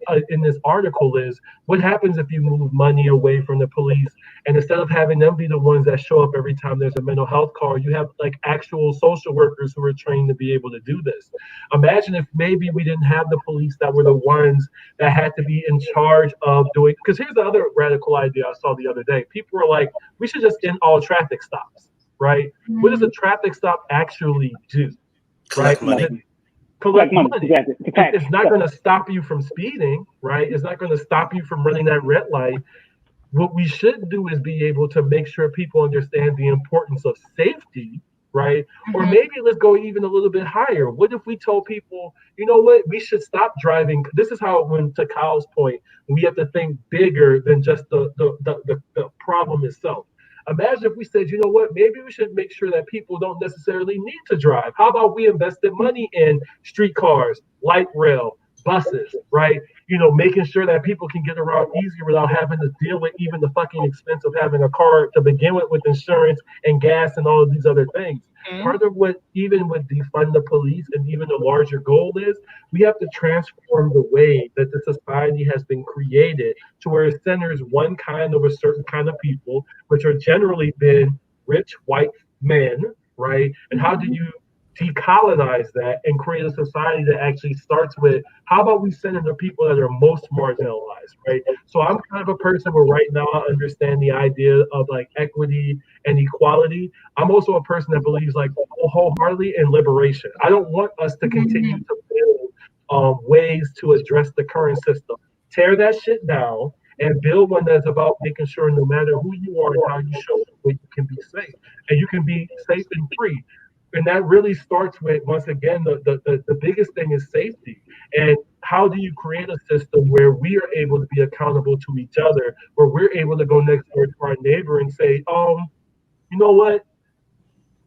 article is what happens if you move money away from the police, and instead of having them be the ones that show up every time there's a mental health call, you have like actual social workers who are trained to be able to do this. Imagine if maybe we didn't have the police that were the ones that had to be in charge of doing, because here's the other radical idea I saw the other day. People were like, we should just end all traffic stops. Right? Mm-hmm. What does a traffic stop actually do? Collect money. Collect money. Exactly. It's not going to stop you from speeding, right? It's not going to stop you from running that red light. What we should do is be able to make sure people understand the importance of safety, right? Mm-hmm. Or maybe let's go even a little bit higher. What if we told people, you know what, we should stop driving? This is how, when to Kyle's point, we have to think bigger than just the problem itself. Imagine if we said, you know what, maybe we should make sure that people don't necessarily need to drive. How about we invested money in streetcars, light rail, buses, right? Making sure that people can get around easier without having to deal with even the fucking expense of having a car to begin with insurance and gas and all of these other things. Mm-hmm. Part of what, even with defund the police and even the larger goal is, we have to transform the way that the society has been created to where it centers one kind of a certain kind of people, which are generally been rich white men, right? And how do you decolonize that and create a society that actually starts with how about we send in the people that are most marginalized, right? So I'm kind of a person where right now I understand the idea of like equity and equality. I'm also a person that believes like wholeheartedly in liberation. I don't want us to continue to build ways to address the current system. Tear that shit down and build one that's about making sure no matter who you are and how you show up, you can be safe and you can be safe and free. And that really starts with, once again, the biggest thing is safety. And how do you create a system where we are able to be accountable to each other, where we're able to go next door to our neighbor and say, you know what?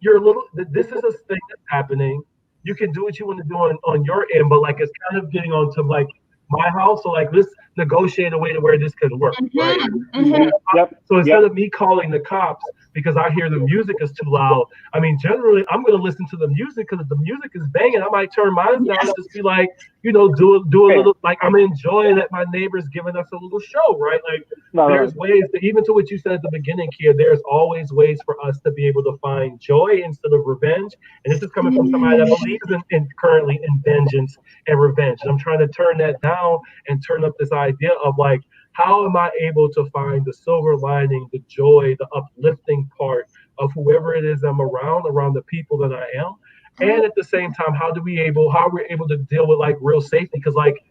You're a little, this is a thing that's happening. You can do what you want to do on your end, but like it's kind of getting onto like my house. So like let's negotiate a way to where this could work, right? So instead of me calling the cops because I hear the music is too loud, I mean, generally I'm going to listen to the music because if the music is banging, I might turn mine down and just be like, you know, do a little, like I'm enjoying that my neighbor's giving us a little show, right? Like there's ways that, even to what you said at the beginning, Kia, there's always ways for us to be able to find joy instead of revenge. And this is coming from somebody that believes in currently in vengeance and revenge. And I'm trying to turn that down and turn up this idea of like, how am I able to find the silver lining, the joy, the uplifting part of whoever it is I'm around the people that I am? And at the same time, how are we able to deal with like real safety? Because like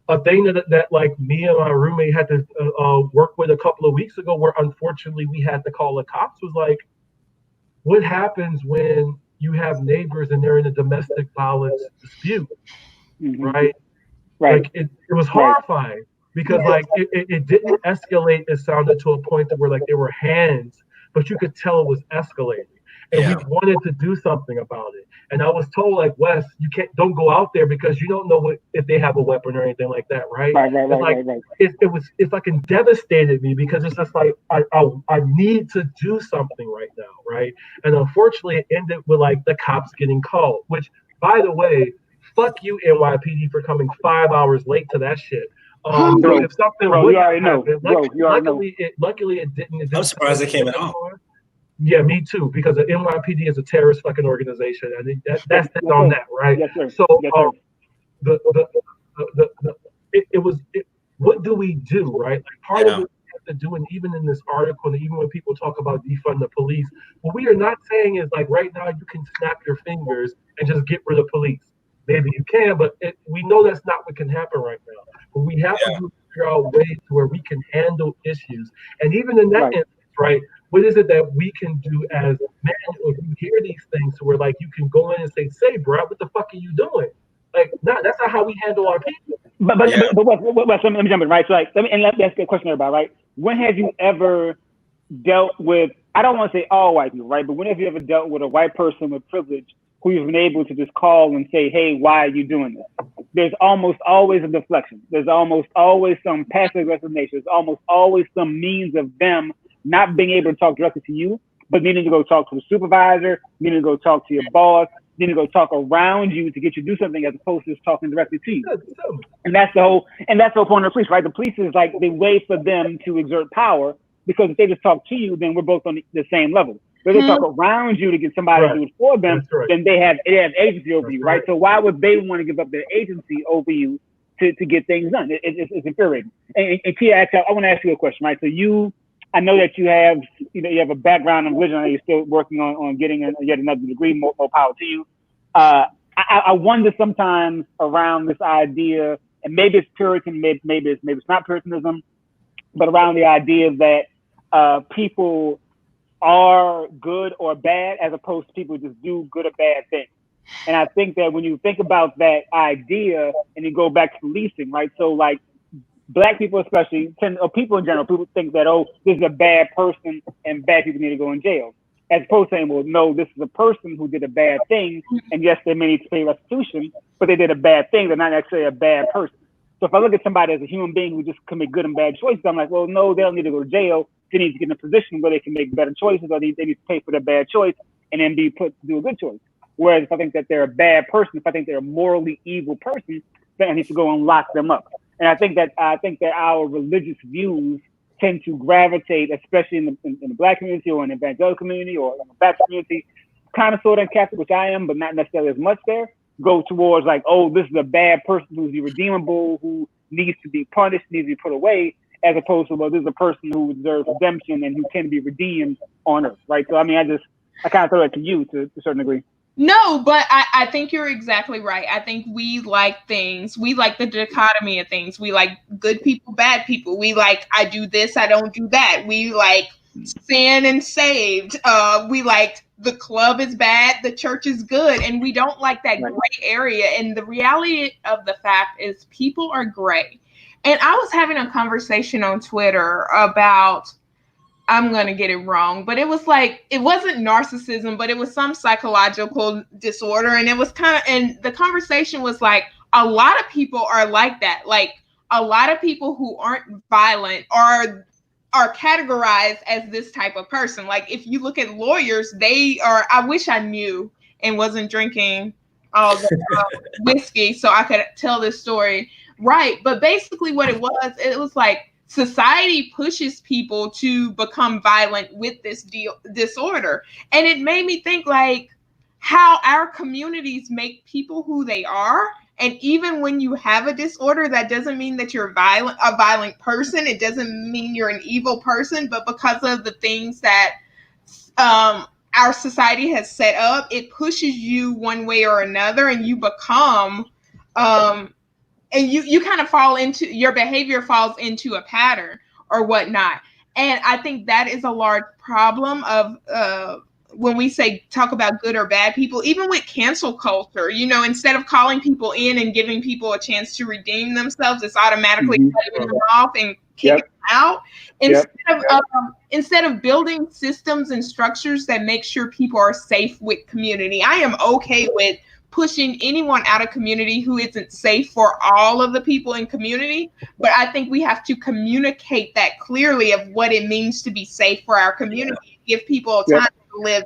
a thing that like me and my roommate had to work with a couple of weeks ago, where unfortunately we had to call the cops, was like, what happens when you have neighbors and they're in a domestic violence dispute, right? Like it was horrifying because like it didn't escalate. It sounded to a point that where like there were hands, but you could tell it was escalating. And we wanted to do something about it. And I was told, like, Wes, don't go out there because you don't know if they have a weapon or anything like that, right? It fucking devastated me because it's just like I need to do something right now, right? And unfortunately, it ended with like the cops getting called. Which, by the way, fuck you, NYPD, for coming 5 hours late to that shit. If something would happen, luckily it didn't. I'm surprised it came at all. Yeah, me too, because the NYPD is a terrorist fucking organization, and that's it on that, right? So what do we do, right? Like part of it we have to do, and even in this article, and even when people talk about defund the police, what we are not saying is like right now you can snap your fingers and just get rid of police. Maybe you can, but we know that's not what can happen right now. But we have to figure out ways to where we can handle issues, and even in that instance, right? What is it that we can do as men if you hear these things where like you can go in and say, bro, what the fuck are you doing? Like, that's not how we handle our people. But let me jump in, right? So like let me ask you a question, everybody, right? When have you ever dealt with, I don't want to say all white people, right? But when have you ever dealt with a white person with privilege who you've been able to just call and say, hey, why are you doing this? There's almost always a deflection. There's almost always some passive aggressive nature. There's almost always some means of them not being able to talk directly to you, but needing to go talk to the supervisor, needing to go talk to your boss, needing to go talk around you to get you to do something as opposed to just talking directly to you. And that's the whole point of the police, right? The police is like the way for them to exert power, because if they just talk to you, then we're both on the same level. If they talk around you to get somebody to do it for them, then they have agency over you, right? So why would they want to give up their agency over you to get things done? It's infuriating. And Kia, I want to ask you a question, right? So I know that you have a background in religion. You're still working on getting yet another degree. More power to you. I wonder sometimes around this idea, and maybe it's Puritan, maybe it's not Puritanism, but around the idea that people are good or bad as opposed to people who just do good or bad things. And I think that when you think about that idea and you go back to policing, right? So like, Black people especially, or people in general, people think that, oh, this is a bad person and bad people need to go in jail. As opposed to saying, well, no, this is a person who did a bad thing, and yes, they may need to pay restitution, but they did a bad thing. They're not necessarily a bad person. So if I look at somebody as a human being who just commit good and bad choices, I'm like, well, no, they don't need to go to jail. They need to get in a position where they can make better choices, or they need to pay for their bad choice and then be put to do a good choice. Whereas if I think that they're a bad person, if I think they're a morally evil person, then I need to go and lock them up. And I think that our religious views tend to gravitate, especially in the Black community or in the evangelical community or in the Baptist community, kind of sort of Catholic, which I am, but not necessarily as much there, go towards like, oh, this is a bad person who's irredeemable, who needs to be punished, needs to be put away, as opposed to, well, this is a person who deserves redemption and who can be redeemed on earth, right? So, I mean, I kind of throw it to you to a certain degree. No, but I think you're exactly right. I think we like things. We like the dichotomy of things. We like good people, bad people. We like, I do this, I don't do that. We like sin and saved. We like the club is bad, the church is good. And we don't like that gray area. And the reality of the fact is people are gray. And I was having a conversation on Twitter about, I'm going to get it wrong, but it was like, it wasn't narcissism, but it was some psychological disorder. And it was and the conversation was like, a lot of people are like that. Like a lot of people who aren't violent are categorized as this type of person. Like if you look at lawyers, they are, I wish I knew and wasn't drinking all the whiskey so I could tell this story right. But basically what it was like, society pushes people to become violent with this disorder. And it made me think like how our communities make people who they are. And even when you have a disorder, that doesn't mean that you're a violent person. It doesn't mean you're an evil person, but because of the things that our society has set up, it pushes you one way or another, and you become and you kind of fall into, your behavior falls into a pattern or whatnot. And I think that is a large problem of when we talk about good or bad people, even with cancel culture, you know, instead of calling people in and giving people a chance to redeem themselves, it's automatically cutting them off and kicking them out. Instead of building systems and structures that make sure people are safe with community. I am okay with pushing anyone out of community who isn't safe for all of the people in community. But I think we have to communicate that clearly of what it means to be safe for our community, give people time to live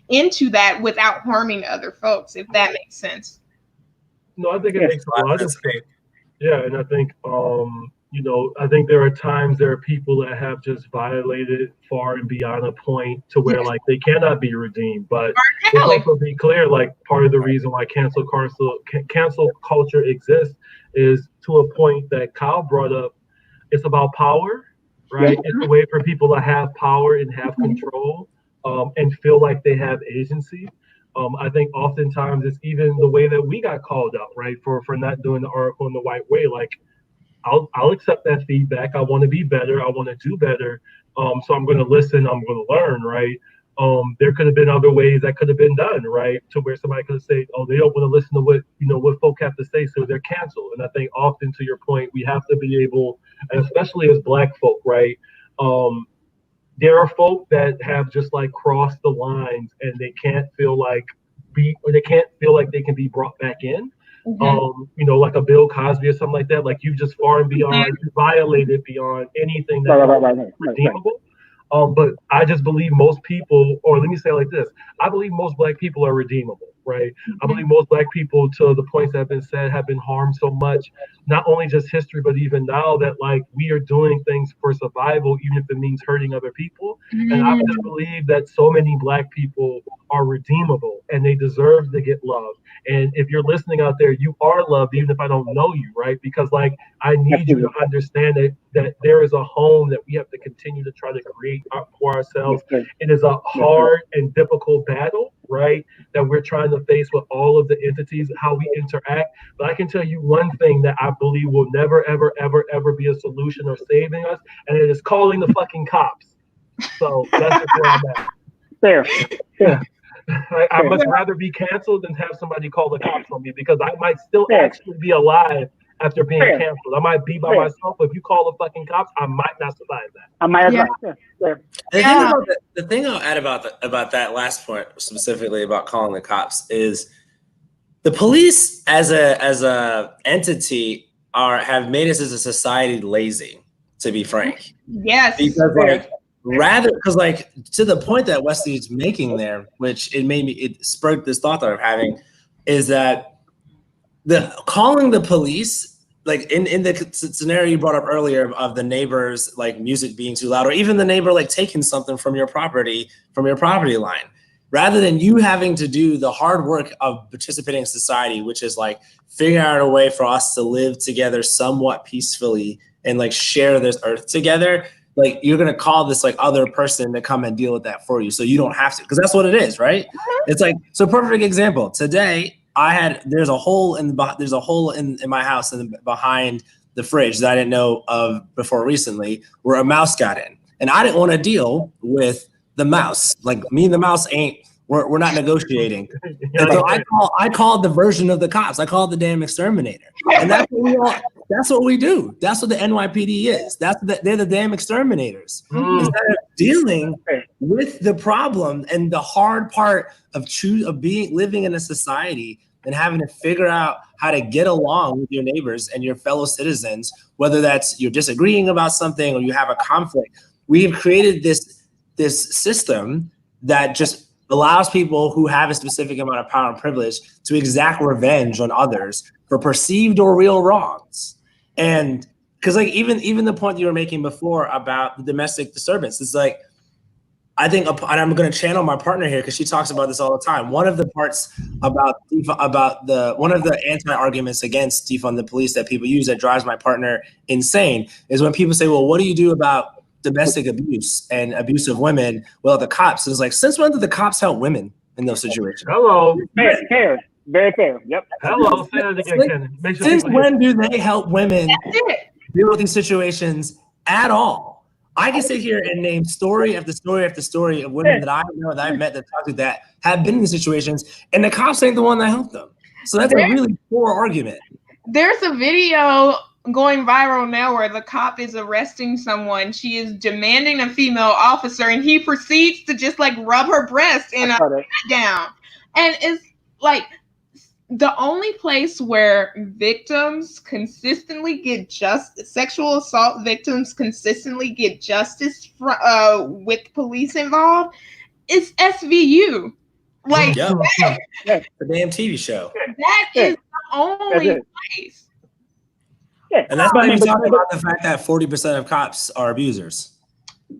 into that without harming other folks, if that makes sense. No, I think it makes a lot of sense. Yeah, and I think, you know, I think there are people that have just violated far and beyond a point to where like they cannot be redeemed. But let's also be clear, like part of the reason why cancel culture exists is to a point that Kyle brought up. It's about power, right? It's a way for people to have power and have control and feel like they have agency. I think oftentimes it's even the way that we got called out, right? For not doing the article in the right way. Like, I'll accept that feedback. I want to be better. I want to do better. So I'm going to listen. I'm going to learn, right? There could have been other ways that could have been done, right? To where somebody could say, oh, they don't want to listen to what folk have to say, so they're canceled. And I think often, to your point, we have to be able, and especially as Black folk, right? There are folk that have just like crossed the lines and they can't feel like they can be brought back in. You know, like a Bill Cosby or something like that. Like you just far and beyond, you violated beyond anything that redeemable. But I just believe most people, or let me say it like this, I believe most Black people are redeemable, right? I believe most Black people, to the points that have been said, have been harmed so much, not only just history, but even now, that like we are doing things for survival, even if it means hurting other people. And I just believe that so many Black people are redeemable and they deserve to get love. And if you're listening out there, you are loved, even if I don't know you, right? Because like I need you to understand that there is a home that we have to continue to try to create for ourselves. It is a hard and difficult battle, right? That we're trying to face with all of the entities, how we interact. But I can tell you one thing that I believe will never, ever, ever, ever be a solution or saving us, and it is calling the fucking cops. So that's just where I'm at. Fair. Yeah. I much rather be canceled than have somebody call the cops on me, because I might still actually be alive after being canceled. I might be by myself, but if you call the fucking cops, I might not survive that. I might have The thing I'll add about that last point, specifically about calling the cops, is the police as a entity have made us as a society lazy, to be frank. Yes. Because like to the point that Wesley's making there, which it spurred this thought that I'm having, is that calling the police, like in the scenario you brought up earlier of the neighbors like music being too loud, or even the neighbor like taking something from your property line, rather than you having to do the hard work of participating in society, which is like figuring out a way for us to live together somewhat peacefully and like share this earth together. Like you're gonna call this like other person to come and deal with that for you, so you don't have to, because that's what it is, right? It's like, so perfect example. Today, there's a hole in my house and behind the fridge that I didn't know of before recently, where a mouse got in, and I didn't want to deal with the mouse. Like me and the mouse we're not negotiating. And so I called the version of the cops. I called the damn exterminator, and that's what we do. That's what the NYPD is. They're the damn exterminators. Instead of dealing with the problem and the hard part of living in a society and having to figure out how to get along with your neighbors and your fellow citizens, whether that's you're disagreeing about something or you have a conflict, we've created this system that just allows people who have a specific amount of power and privilege to exact revenge on others for perceived or real wrongs. And because like even the point you were making before about the domestic disturbance, it's like, I think, and I'm going to channel my partner here because she talks about this all the time. One of the parts one of the anti-arguments against defund the police that people use that drives my partner insane is when people say, well, what do you do about domestic abuse and abuse of women? Well, the cops. It's like, since when did the cops help women in those situations? Hello. Fair. Very fair. Yep. Hello. Say that again. Since when do they help women deal with these situations at all? I can sit here and name story after story after story of women that I know that I've met that talk to that have been in these situations, and the cops ain't the one that helped them. So that's a really poor argument. There's a video going viral now where the cop is arresting someone. She is demanding a female officer, and he proceeds to just like rub her breast in a gown. And it's like the only place where victims consistently get sexual assault victims consistently get justice with police involved is SVU. Like the damn TV show. That is the only place. Yeah. And that's why you talk about the fact that 40% of cops are abusers.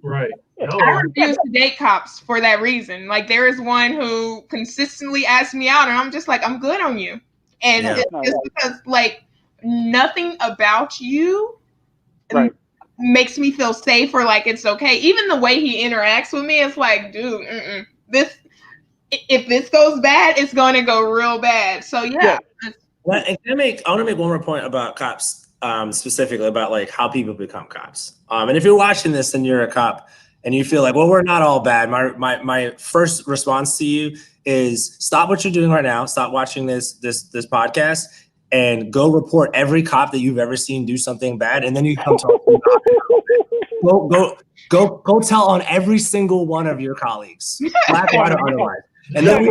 Right. I refuse to date cops for that reason. Like there is one who consistently asks me out, and I'm just like, I'm good on you. And it's just because like nothing about you makes me feel safe or like it's okay. Even the way he interacts with me, it's like, dude, if this goes bad, it's going to go real bad. So yeah. Well, I want to make one more point about cops, specifically about like how people become cops. And if you're watching this and you're a cop and you feel like, well, we're not all bad, my first response to you is stop what you're doing right now. Stop watching this podcast and go report every cop that you've ever seen do something bad, and then you come talk to me. Go tell on every single one of your colleagues, black, white, or otherwise. And then we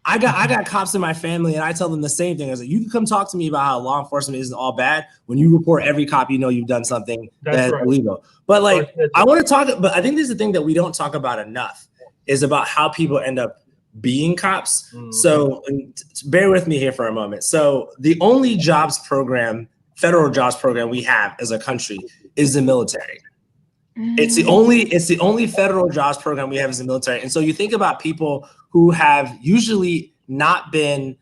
I got cops in my family, and I tell them the same thing. I was like, you can come talk to me about how law enforcement isn't all bad when you report every cop you know you've done something that's illegal. But like, I want to talk, but I think there's a thing that we don't talk about enough is about how people end up being cops. So bear with me here for a moment. So the only federal jobs program we have as a country is the military. It's the only federal jobs program we have as the military. And so you think about people who have usually not been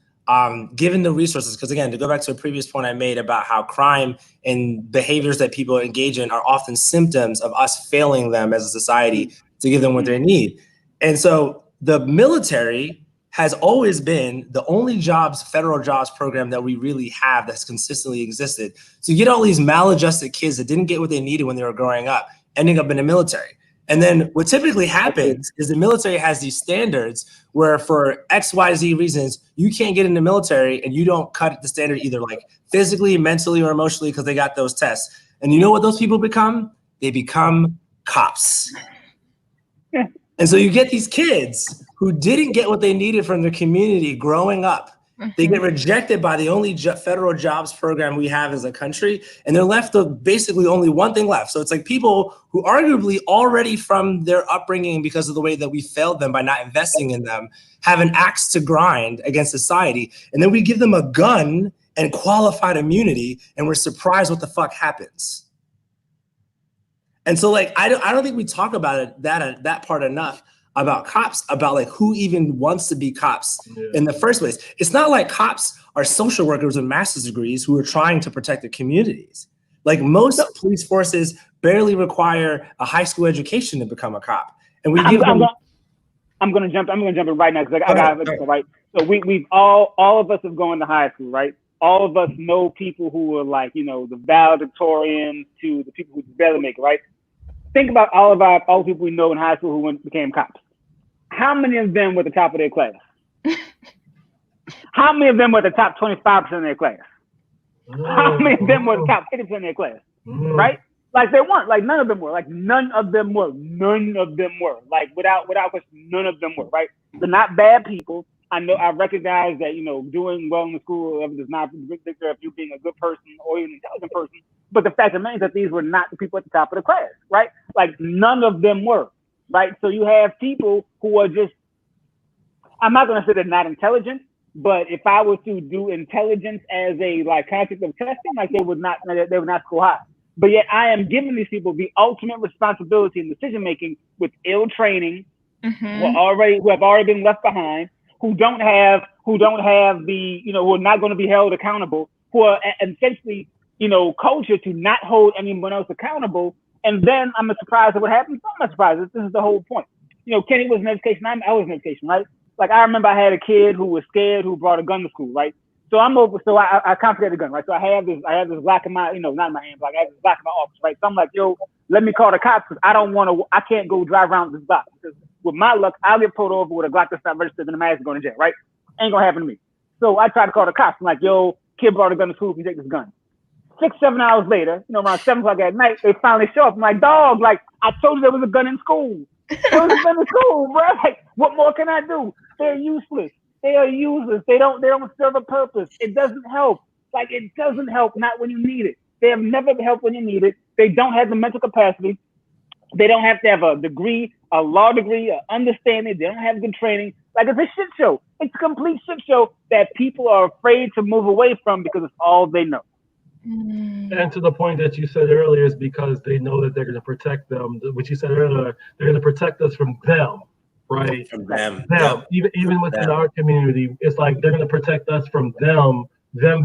given the resources, because again, to go back to a previous point I made about how crime and behaviors that people engage in are often symptoms of us failing them as a society to give them what they need. And so the military has always been the only federal jobs program that we really have that's consistently existed. So you get all these maladjusted kids that didn't get what they needed when they were growing up, ending up in the military. And then what typically happens is the military has these standards where for XYZ reasons, you can't get in the military and you don't cut the standard either like physically, mentally, or emotionally because they got those tests. And you know what those people become? They become cops. And so you get these kids who didn't get what they needed from their community growing up They get rejected by the only federal jobs program we have as a country, and they're left with basically only one thing left. So it's like people who arguably already from their upbringing, because of the way that we failed them by not investing in them, have an axe to grind against society. And then we give them a gun and qualified immunity, and we're surprised what the fuck happens. And so like, I don't think we talk about it, that part enough, about cops, about like who even wants to be cops in the first place. It's not like cops are social workers with master's degrees who are trying to protect their communities. Like most police forces barely require a high school education to become a cop. And we give them. I'm gonna jump in right now because I got right. So we've all of us have gone to high school, right? All of us know people who are like, you know, the valedictorians to the people who barely make it, right? Think about all the people we know in high school who became cops. How many of them were at the top of their class? How many of them were the top 25% of their class? How many of them were the top 50% of their class? Right? Like they weren't. Like none of them were. Like none of them were. None of them were. Like without question, none of them were. Right? They're not bad people. I know. I recognize that, you know, doing well in the school does not predict of you being a good person or even an intelligent person. But the fact remains that these were not the people at the top of the class. Right? Like none of them were. Right? So you have people who are just, I'm not going to say they're not intelligent, but if I were to do intelligence as a like concept of testing, like they would not score high. But yet I am giving these people the ultimate responsibility in decision making with ill training, who have already been left behind, who don't have the, you know, who are not going to be held accountable, who are essentially, you know, culture to not hold anyone else accountable. And then I'm surprised at what happens. I'm not surprised. This is the whole point. You know, Kenny was in education. I was in education, right? Like I remember I had a kid who was scared, who brought a gun to school, right? So I confiscated a gun, right? So I have this Glock in my, you know, not in my hand, but like I have this Glock in my office, right? So I'm like, yo, let me call the cops because I can't go drive around with this Glock because with my luck, I'll get pulled over with a Glock that's not registered and the man's going to jail, right? Ain't gonna happen to me. So I tried to call the cops. I'm like, yo, kid brought a gun to school. Can you take this gun? 6-7 hours later, you know, around 7 o'clock at night, they finally show up. I'm like, dog, like I told you there was a gun in school. There was a gun in school, bro. Like, what more can I do? They're useless. They are useless. They don't serve a purpose. It doesn't help. Like it doesn't help, not when you need it. They have never helped when you need it. They don't have the mental capacity. They don't have to have a degree, a law degree, an understanding. They don't have good training. Like it's a shit show. It's a complete shit show that people are afraid to move away from because it's all they know. And to the point that you said earlier is because they know that they're going to protect them. What you said earlier, they're going to protect us from them, right? From them. Now, even within our community, it's like they're going to protect us from them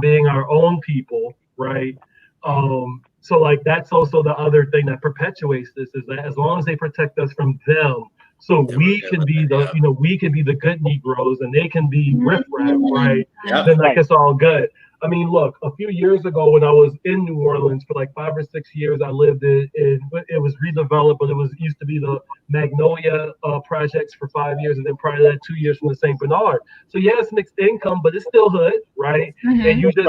being our own people, right? So like that's also the other thing that perpetuates this is that as long as they protect us from them, so we can be the good Negroes and they can be riffraff, right? Then like it's all good. I mean, look, a few years ago when I was in New Orleans for like 5 or 6 years, I lived in it was redeveloped, but it used to be the Magnolia projects for 5 years, and then prior to that 2 years from the St. Bernard. So yeah, it's mixed income, but it's still hood, right? And you just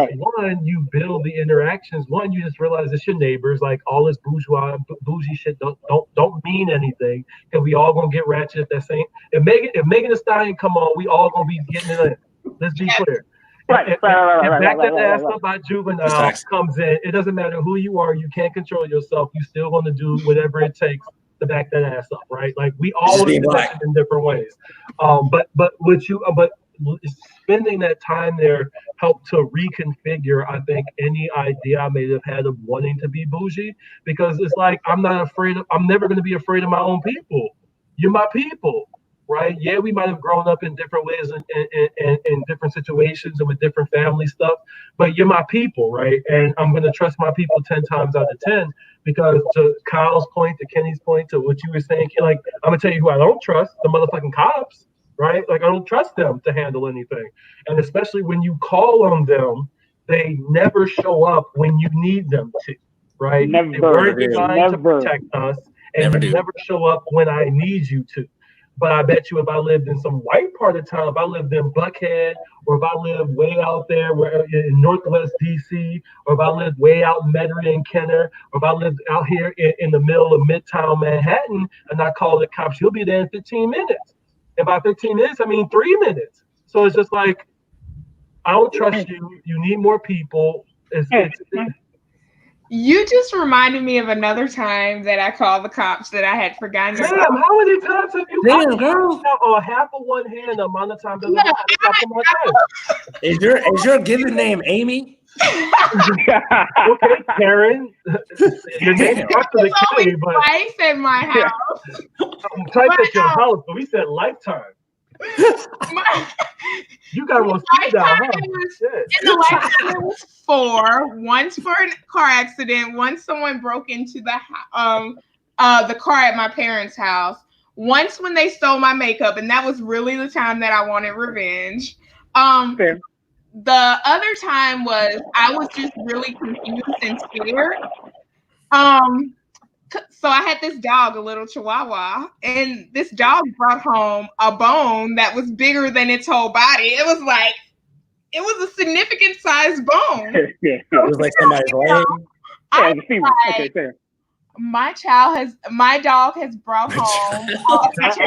you build the interactions. One, you just realize it's your neighbors. Like all this bougie shit don't mean anything, because we all gonna get ratchet at that same. If Megan Thee Stallion come on, we all gonna be getting it in. Let's be clear. Back that ass up by Juvenile comes in. It doesn't matter who you are. You can't control yourself. You still want to do whatever it takes to back that ass up, right? Like we all do that in different ways. But spending that time there helped to reconfigure, I think, any idea I may have had of wanting to be bougie, because it's like I'm never going to be afraid of my own people. You're my people. Right? Yeah, we might have grown up in different ways and in different situations and with different family stuff, but you're my people, right? And I'm going to trust my people 10 times out of 10, because to Kyle's point, to Kenny's point, to what you were saying, like, I'm going to tell you who I don't trust, the motherfucking cops, right? Like, I don't trust them to handle anything. And especially when you call on them, they never show up when you need them to, right? They weren't designed to protect us, and they never show up when I need you to. But I bet you if I lived in some white part of town, if I lived in Buckhead, or if I lived way out there in Northwest DC, or if I lived way out in Metairie and Kenner, or if I lived out here in the middle of Midtown Manhattan, and I call the cops, you'll be there in 15 minutes. And by 15 minutes, I mean 3 minutes. So it's just like, I don't trust you. You need more people. You just reminded me of another time that I called the cops that I had forgotten about. Ma'am, how many times have you? Damn, girl. On half of one hand, the amount of time doesn't stop on my time. Is your given name Amy? Okay, Karen. Your name starts with a K, but twice at my house. Twice at your house, but we said lifetime. You got one down, huh? In the lifetime, it was 4. Once for a car accident. Once someone broke into the car at my parents' house. Once when they stole my makeup, and that was really the time that I wanted revenge. Fair. The other time was I was just really confused and scared. So I had this dog, a little Chihuahua, and this dog brought home a bone that was bigger than its whole body. It was a significant sized bone. Yeah. It was like somebody's leg. Okay, fair. My dog has brought home That's a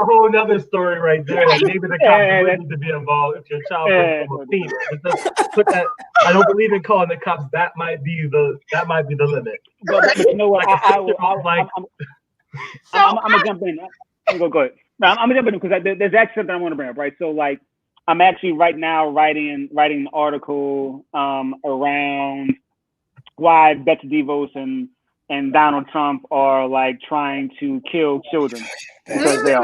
whole nother story right there. Maybe the cops need to be involved if your child comes from a female. Put that. I don't believe in calling the cops. That might be the limit. But you know what? I'm gonna jump in. Go ahead. No, I'm gonna jump in because there's actually something I want to bring up. Right. So like, I'm actually right now writing an article around why Betsy DeVos and Donald Trump are like trying to kill children because they're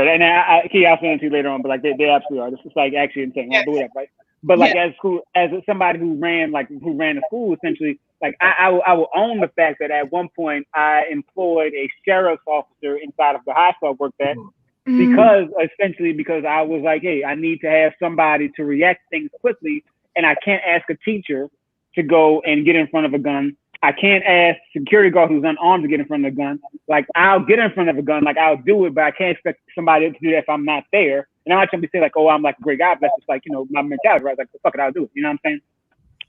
and I I'll send it to you later on, but like they absolutely are. This is like actually insane. Yes. But whatever, right? But like as somebody who ran the school essentially, like I will own the fact that at one point I employed a sheriff's officer inside of the high school I worked at because I was like, hey, I need to have somebody to react things quickly, and I can't ask a teacher to go and get in front of a gun. I can't ask security guard who's unarmed to get in front of a gun. Like, I'll get in front of a gun, like I'll do it, but I can't expect somebody to do that if I'm not there. And I'm not trying to say like, oh, I'm like a great guy, but that's just like, my mentality, right? Like, fuck it, I'll do it. You know what I'm saying?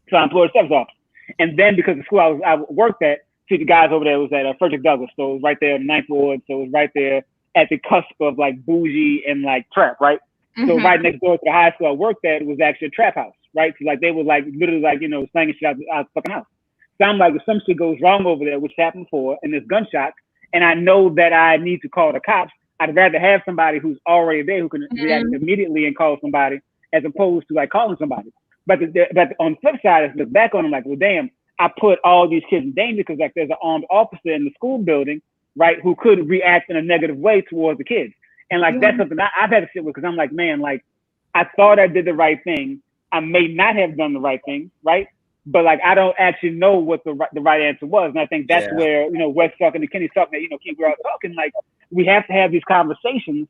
So I employed a sheriff's office. And then because the school I worked at, see the guys over there was at Frederick Douglass. So it was right there in the 9th Ward. So it was right there at the cusp of like bougie and like trap, right? So right next door to the high school I worked at, it was actually a trap house. Right? So like they were like literally like, slanging shit out the fucking house. So I'm like, if some shit goes wrong over there, which happened before, and there's gunshots, and I know that I need to call the cops, I'd rather have somebody who's already there who can react immediately and call somebody as opposed to like calling somebody. But on the flip side, I look back on them like, well, damn, I put all these kids in danger because like there's an armed officer in the school building, right, who could react in a negative way towards the kids. And like that's something I've had to sit with because I'm like, man, like I thought I did the right thing. I may not have done the right thing, right? But like I don't actually know what the right answer was, and I think that's where Wes talking to Kenny's talking that Ken, we're all talking like we have to have these conversations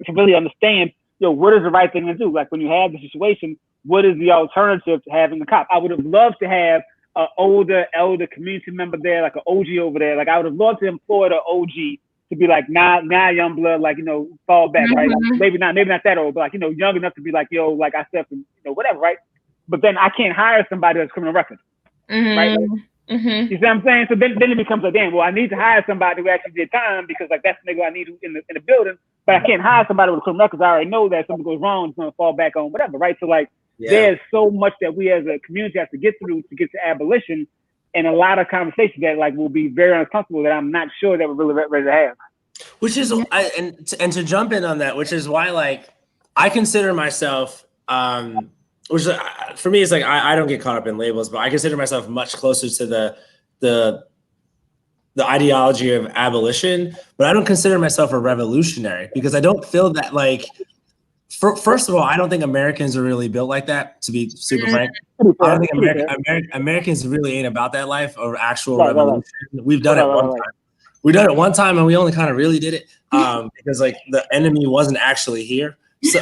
to really understand what is the right thing to do. Like when you have the situation, what is the alternative to having the cop? I would have loved to have an older elder community member there, like an OG over there. Like I would have loved to employ the OG to be like, nah, young blood, like, fall back, right? Maybe not that old, but like, young enough to be like, like I said, whatever, right? But then I can't hire somebody with a criminal record, right? You see what I'm saying? So then it becomes like, damn, well, I need to hire somebody who actually did time because like that's the nigga I need in the building, but I can't hire somebody with a criminal record because I already know that if something goes wrong, it's going to fall back on whatever, right? So like, there's so much that we as a community have to get through to get to abolition, and a lot of conversations that like will be very uncomfortable that I'm not sure that we're really ready to have. Which is, and to jump in on that, which is why like I consider myself, which for me is like I don't get caught up in labels, but I consider myself much closer to the ideology of abolition, but I don't consider myself a revolutionary because I don't feel that like. First of all, I don't think Americans are really built like that. To be super frank, I don't think Americans really ain't about that life or actual revolution. We've done it one time. We done it one time, and we only kind of really did it because like the enemy wasn't actually here. So,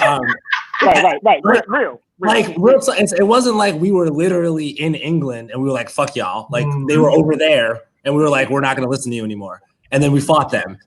right, real. Like it wasn't like we were literally in England and we were like, "Fuck y'all!" Like they were over there, and we were like, "We're not going to listen to you anymore." And then we fought them.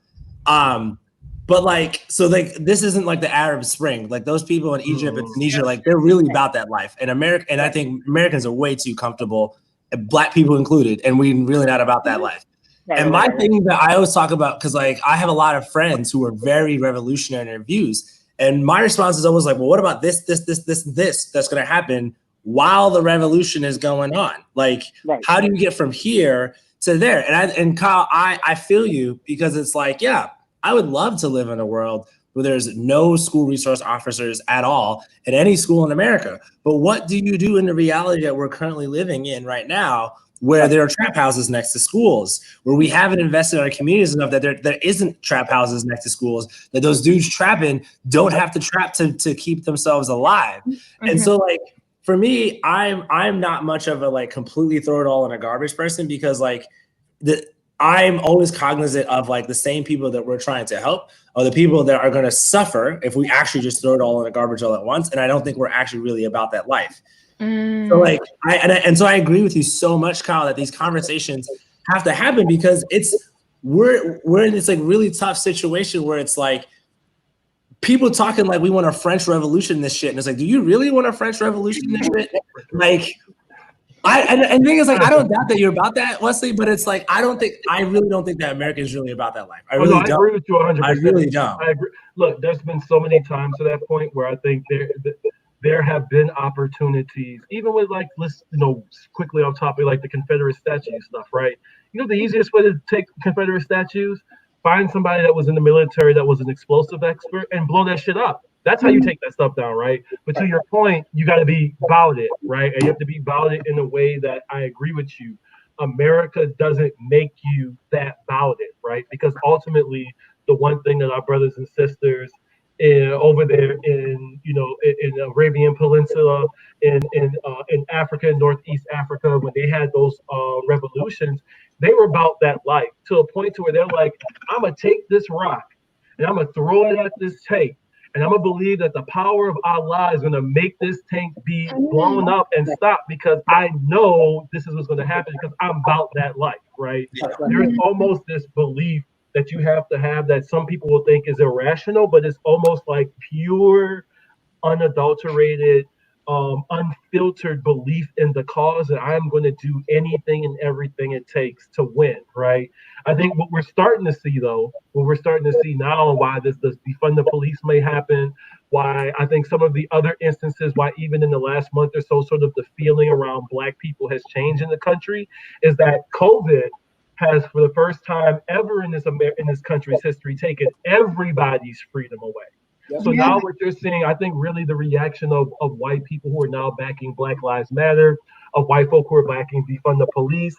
But like, so like this isn't like the Arab Spring. Like those people in Egypt and Tunisia, like they're really about that life. And I think Americans are way too comfortable, Black people included, and we're really not about that life. And my thing that I always talk about, because like I have a lot of friends who are very revolutionary in their views, And my response is always like, well, what about this that's going to happen while the revolution is going on? Like, how do you get from here to there? And Kyle, I feel you, because it's like, yeah, I would love to live in a world where there's no school resource officers at all in any school in America. But what do you do in the reality that we're currently living in right now, where there are trap houses next to schools, where we haven't invested in our communities enough that there isn't trap houses next to schools, that those dudes trapping don't have to trap to keep themselves alive. And so, like, for me, I'm not much of a like completely throw it all in a garbage person, because like I'm always cognizant of like the same people that we're trying to help are the people that are going to suffer if we actually just throw it all in the garbage all at once. And I don't think we're actually really about that life. So like, so I agree with you so much, Kyle, that these conversations have to happen, because we're in this like really tough situation where it's like people talking like we want a French Revolution in this shit. And it's like, do you really want a French Revolution in this shit? Like, and the thing is, like, I don't doubt that you're about that, Wesley, but it's like, I really don't think that America is really about that life. I really don't. I agree with you 100%. I really don't. I agree. Look, there's been so many times to that point where I think there have been opportunities, even with like, let's, quickly on topic, like the Confederate statue stuff, right? The easiest way to take Confederate statues, find somebody that was in the military that was an explosive expert and blow that shit up. That's how you take that stuff down, right? But to your point, you got to be about it, right? And you have to be about it in a way that I agree with you. America doesn't make you that about it, right? Because ultimately, the one thing that our brothers and sisters over there in the Arabian Peninsula, in Africa, in Northeast Africa, when they had those revolutions, they were about that life, to a point to where they're like, I'm gonna take this rock and I'm gonna throw it at this tank, and I'm gonna believe that the power of Allah is gonna make this tank be blown up and stop, because I know this is what's gonna happen, because I'm about that life, right? There's almost this belief that you have to have that some people will think is irrational, but it's almost like pure, unadulterated, unfiltered belief in the cause that I'm going to do anything and everything it takes to win, right? I think what we're starting to see now, why this defund the police may happen, why I think some of the other instances, why even in the last month or so, sort of the feeling around Black people has changed in the country, is that COVID has, for the first time ever in this country's history, taken everybody's freedom away. So now what you're seeing, I think really the reaction of white people who are now backing Black Lives Matter, of white folk who are backing Defund the Police,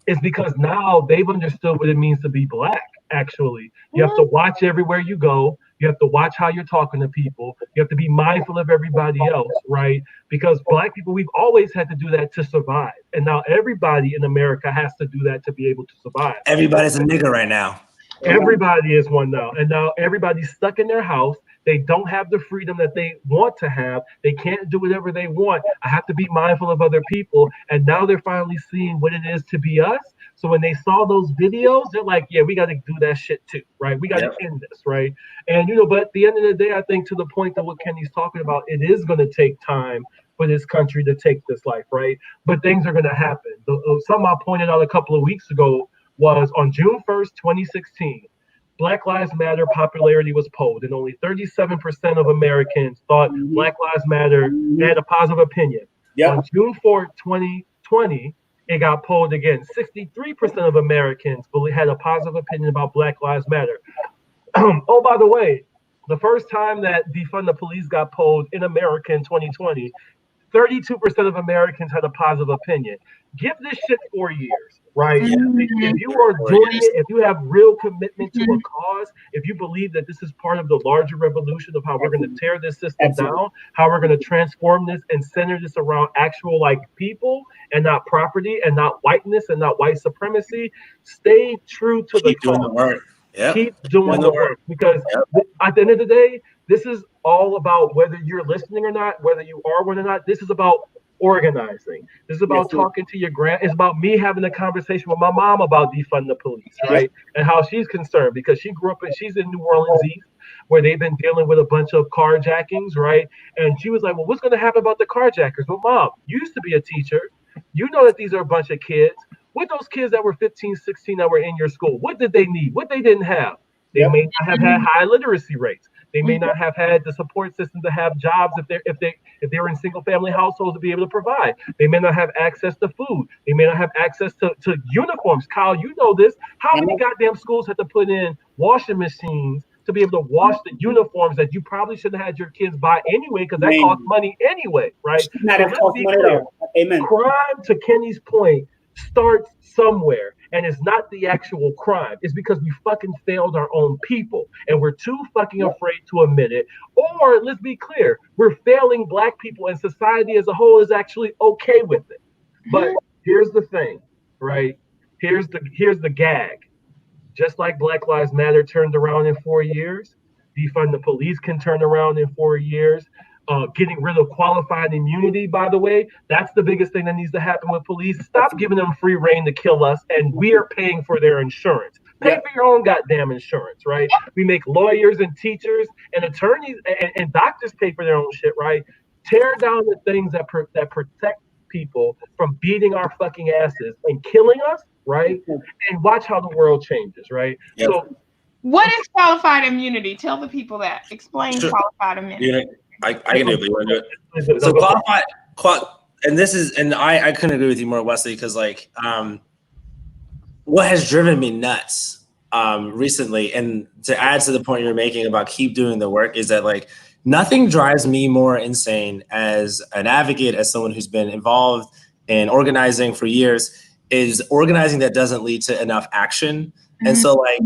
is because now they've understood what it means to be Black, actually. You have to watch everywhere you go. You have to watch how you're talking to people. You have to be mindful of everybody else, right? Because Black people, we've always had to do that to survive. And now everybody in America has to do that to be able to survive. Everybody's a nigger right now. Everybody is one now. And now everybody's stuck in their house. They don't have the freedom that they want to have. They can't do whatever they want. I have to be mindful of other people. And now they're finally seeing what it is to be us. So when they saw those videos, they're like, yeah, we got to do that shit too, right? We got to end this, right? And, but at the end of the day, I think to the point that what Kenny's talking about, it is going to take time for this country to take this life, right? But things are going to happen. Something I pointed out a couple of weeks ago was on June 1st, 2016, Black Lives Matter popularity was polled, and only 37% of Americans thought Black Lives Matter had a positive opinion. On June 4th, 2020, it got polled again. 63% of Americans had a positive opinion about Black Lives Matter. Oh, by the way, the first time that Defund the Police got polled in America in 2020, 32% of Americans had a positive opinion. Give this shit 4 years, right? If you are doing it, if you have real commitment to a cause, if you believe that this is part of the larger revolution of how we're going to tear this system down, how we're going to transform this and center this around actual people and not property and not whiteness and not white supremacy, stay true to the cause. Keep doing the work, because at the end of the day, this is all about whether you're listening or not, whether you are one or not. This is about organizing. This is about talking to your it's about me having a conversation with my mom about defund the police, right? And how she's concerned, because she's in New Orleans East, where they've been dealing with a bunch of carjackings, right? And she was like, well, what's going to happen about the carjackers? Well, Mom, you used to be a teacher. You know that these are a bunch of kids. What those kids that were 15, 16 that were in your school, what did they need? What they didn't have? They may not have had high literacy rates. They may not have had the support system to have jobs if they're in single family households to be able to provide. They may not have access to food. They may not have access to uniforms. Kyle, you know this. How many goddamn schools had to put in washing machines to be able to wash the uniforms that you probably should have had your kids buy anyway, because that costs money anyway, right? Not So have cost money at all. Amen. Crime, to Kenny's point, starts somewhere, and it's not the actual crime. It's because we fucking failed our own people, and we're too fucking afraid to admit it. Or let's be clear, we're failing Black people, and society as a whole is actually okay with it. But here's the thing, right? Here's the gag. Just like Black Lives Matter turned around in 4 years, defund the police can turn around in 4 years. Getting rid of qualified immunity, by the way, that's the biggest thing that needs to happen with police. Stop giving them free reign to kill us, and we are paying for their insurance. Pay for your own goddamn insurance, right? We make lawyers and teachers and attorneys and doctors pay for their own shit, right? Tear down the things that protect people from beating our fucking asses and killing us, right? And watch how the world changes, right? Yep. So, what is qualified immunity? Tell the people that. Explain qualified immunity. I can do it. But you want to do it? So qualified, and I couldn't agree with you more, Wesley, because like what has driven me nuts recently, and to add to the point you're making about keep doing the work, is that like nothing drives me more insane as an advocate, as someone who's been involved in organizing for years, is organizing that doesn't lead to enough action. And so like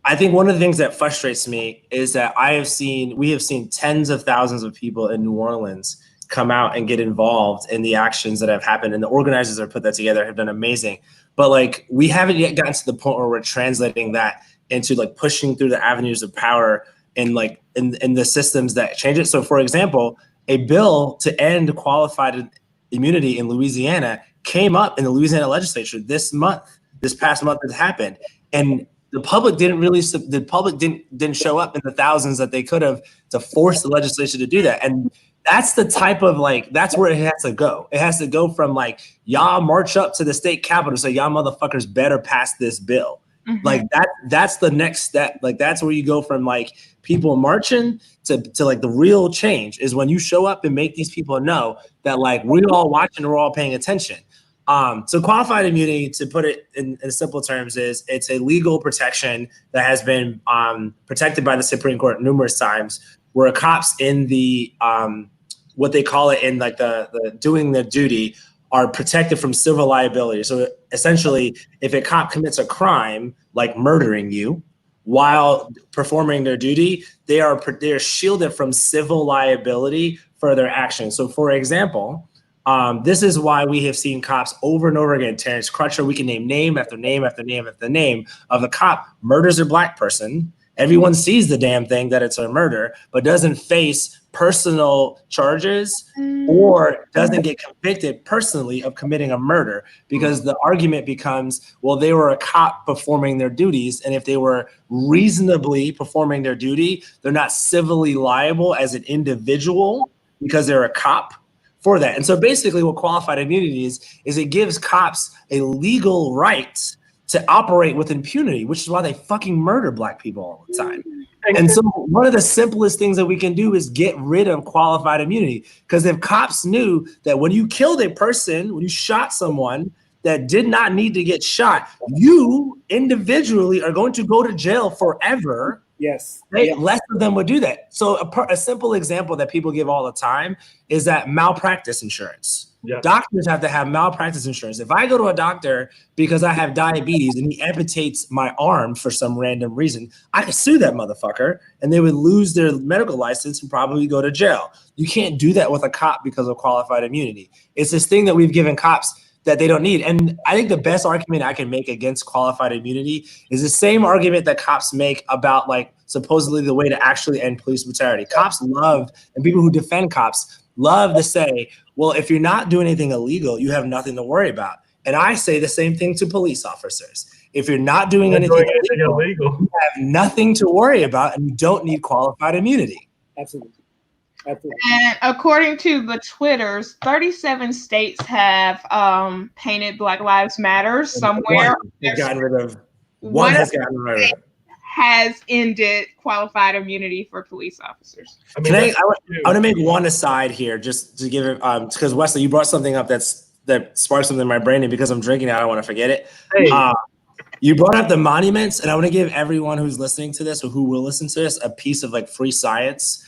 I think one of the things that frustrates me is that we have seen tens of thousands of people in New Orleans come out and get involved in the actions that have happened, and the organizers that have put that together have done amazing. But like we haven't yet gotten to the point where we're translating that into like pushing through the avenues of power and like in the systems that change it. So for example, a bill to end qualified immunity in Louisiana came up in the Louisiana legislature this past month it happened. And the public didn't show up in the thousands that they could have to force the legislature to do that. And that's the type of like, that's where it has to go. It has to go from like, y'all march up to the state capitol and say, y'all motherfuckers better pass this bill. Like that's the next step. Like that's where you go from like people marching to like the real change is when you show up and make these people know that like we're all watching, we're all paying attention. So qualified immunity, to put it in simple terms, is it's a legal protection that has been protected by the Supreme Court numerous times, where cops in the what they call it in like the doing their duty are protected from civil liability. So essentially, if a cop commits a crime like murdering you while performing their duty, they are shielded from civil liability for their actions. So for example, this is why we have seen cops over and over again. Terrence Crutcher, we can name after name after name after name of the cop murders a Black person. Everyone sees the damn thing that it's a murder, but doesn't face personal charges or doesn't get convicted personally of committing a murder, because the argument becomes, well, they were a cop performing their duties, and if they were reasonably performing their duty, they're not civilly liable as an individual because they're a cop for that. And so basically what qualified immunity is it gives cops a legal right to operate with impunity, which is why they fucking murder Black people all the time. And so one of the simplest things that we can do is get rid of qualified immunity. Because if cops knew that when you killed a person, when you shot someone that did not need to get shot, you individually are going to go to jail forever. Yes. Less of them would do that. So a simple example that people give all the time is that malpractice insurance. Yeah. Doctors have to have malpractice insurance. If I go to a doctor because I have diabetes and he amputates my arm for some random reason, I can sue that motherfucker and they would lose their medical license and probably go to jail. You can't do that with a cop because of qualified immunity. It's this thing that we've given cops that they don't need. And I think the best argument I can make against qualified immunity is the same argument that cops make about like supposedly the way to actually end police brutality. Cops love, and people who defend cops love to say, well, if you're not doing anything illegal, you have nothing to worry about. And I say the same thing to police officers. If you're not doing anything illegal, you have nothing to worry about and you don't need qualified immunity. Absolutely. And according to the Twitters, 37 states have painted Black Lives Matter somewhere. One has gotten rid of. has ended qualified immunity for police officers. I want to make one aside here, just to give it, because Wesley, you brought something up that sparked something in my brain, and because I'm drinking, I don't want to forget it. Hey. You brought up the monuments, and I want to give everyone who's listening to this or who will listen to this a piece of like free science.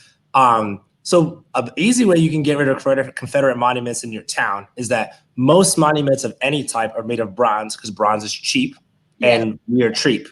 So an easy way you can get rid of Confederate monuments in your town is that most monuments of any type are made of bronze, because bronze is cheap and we are cheap.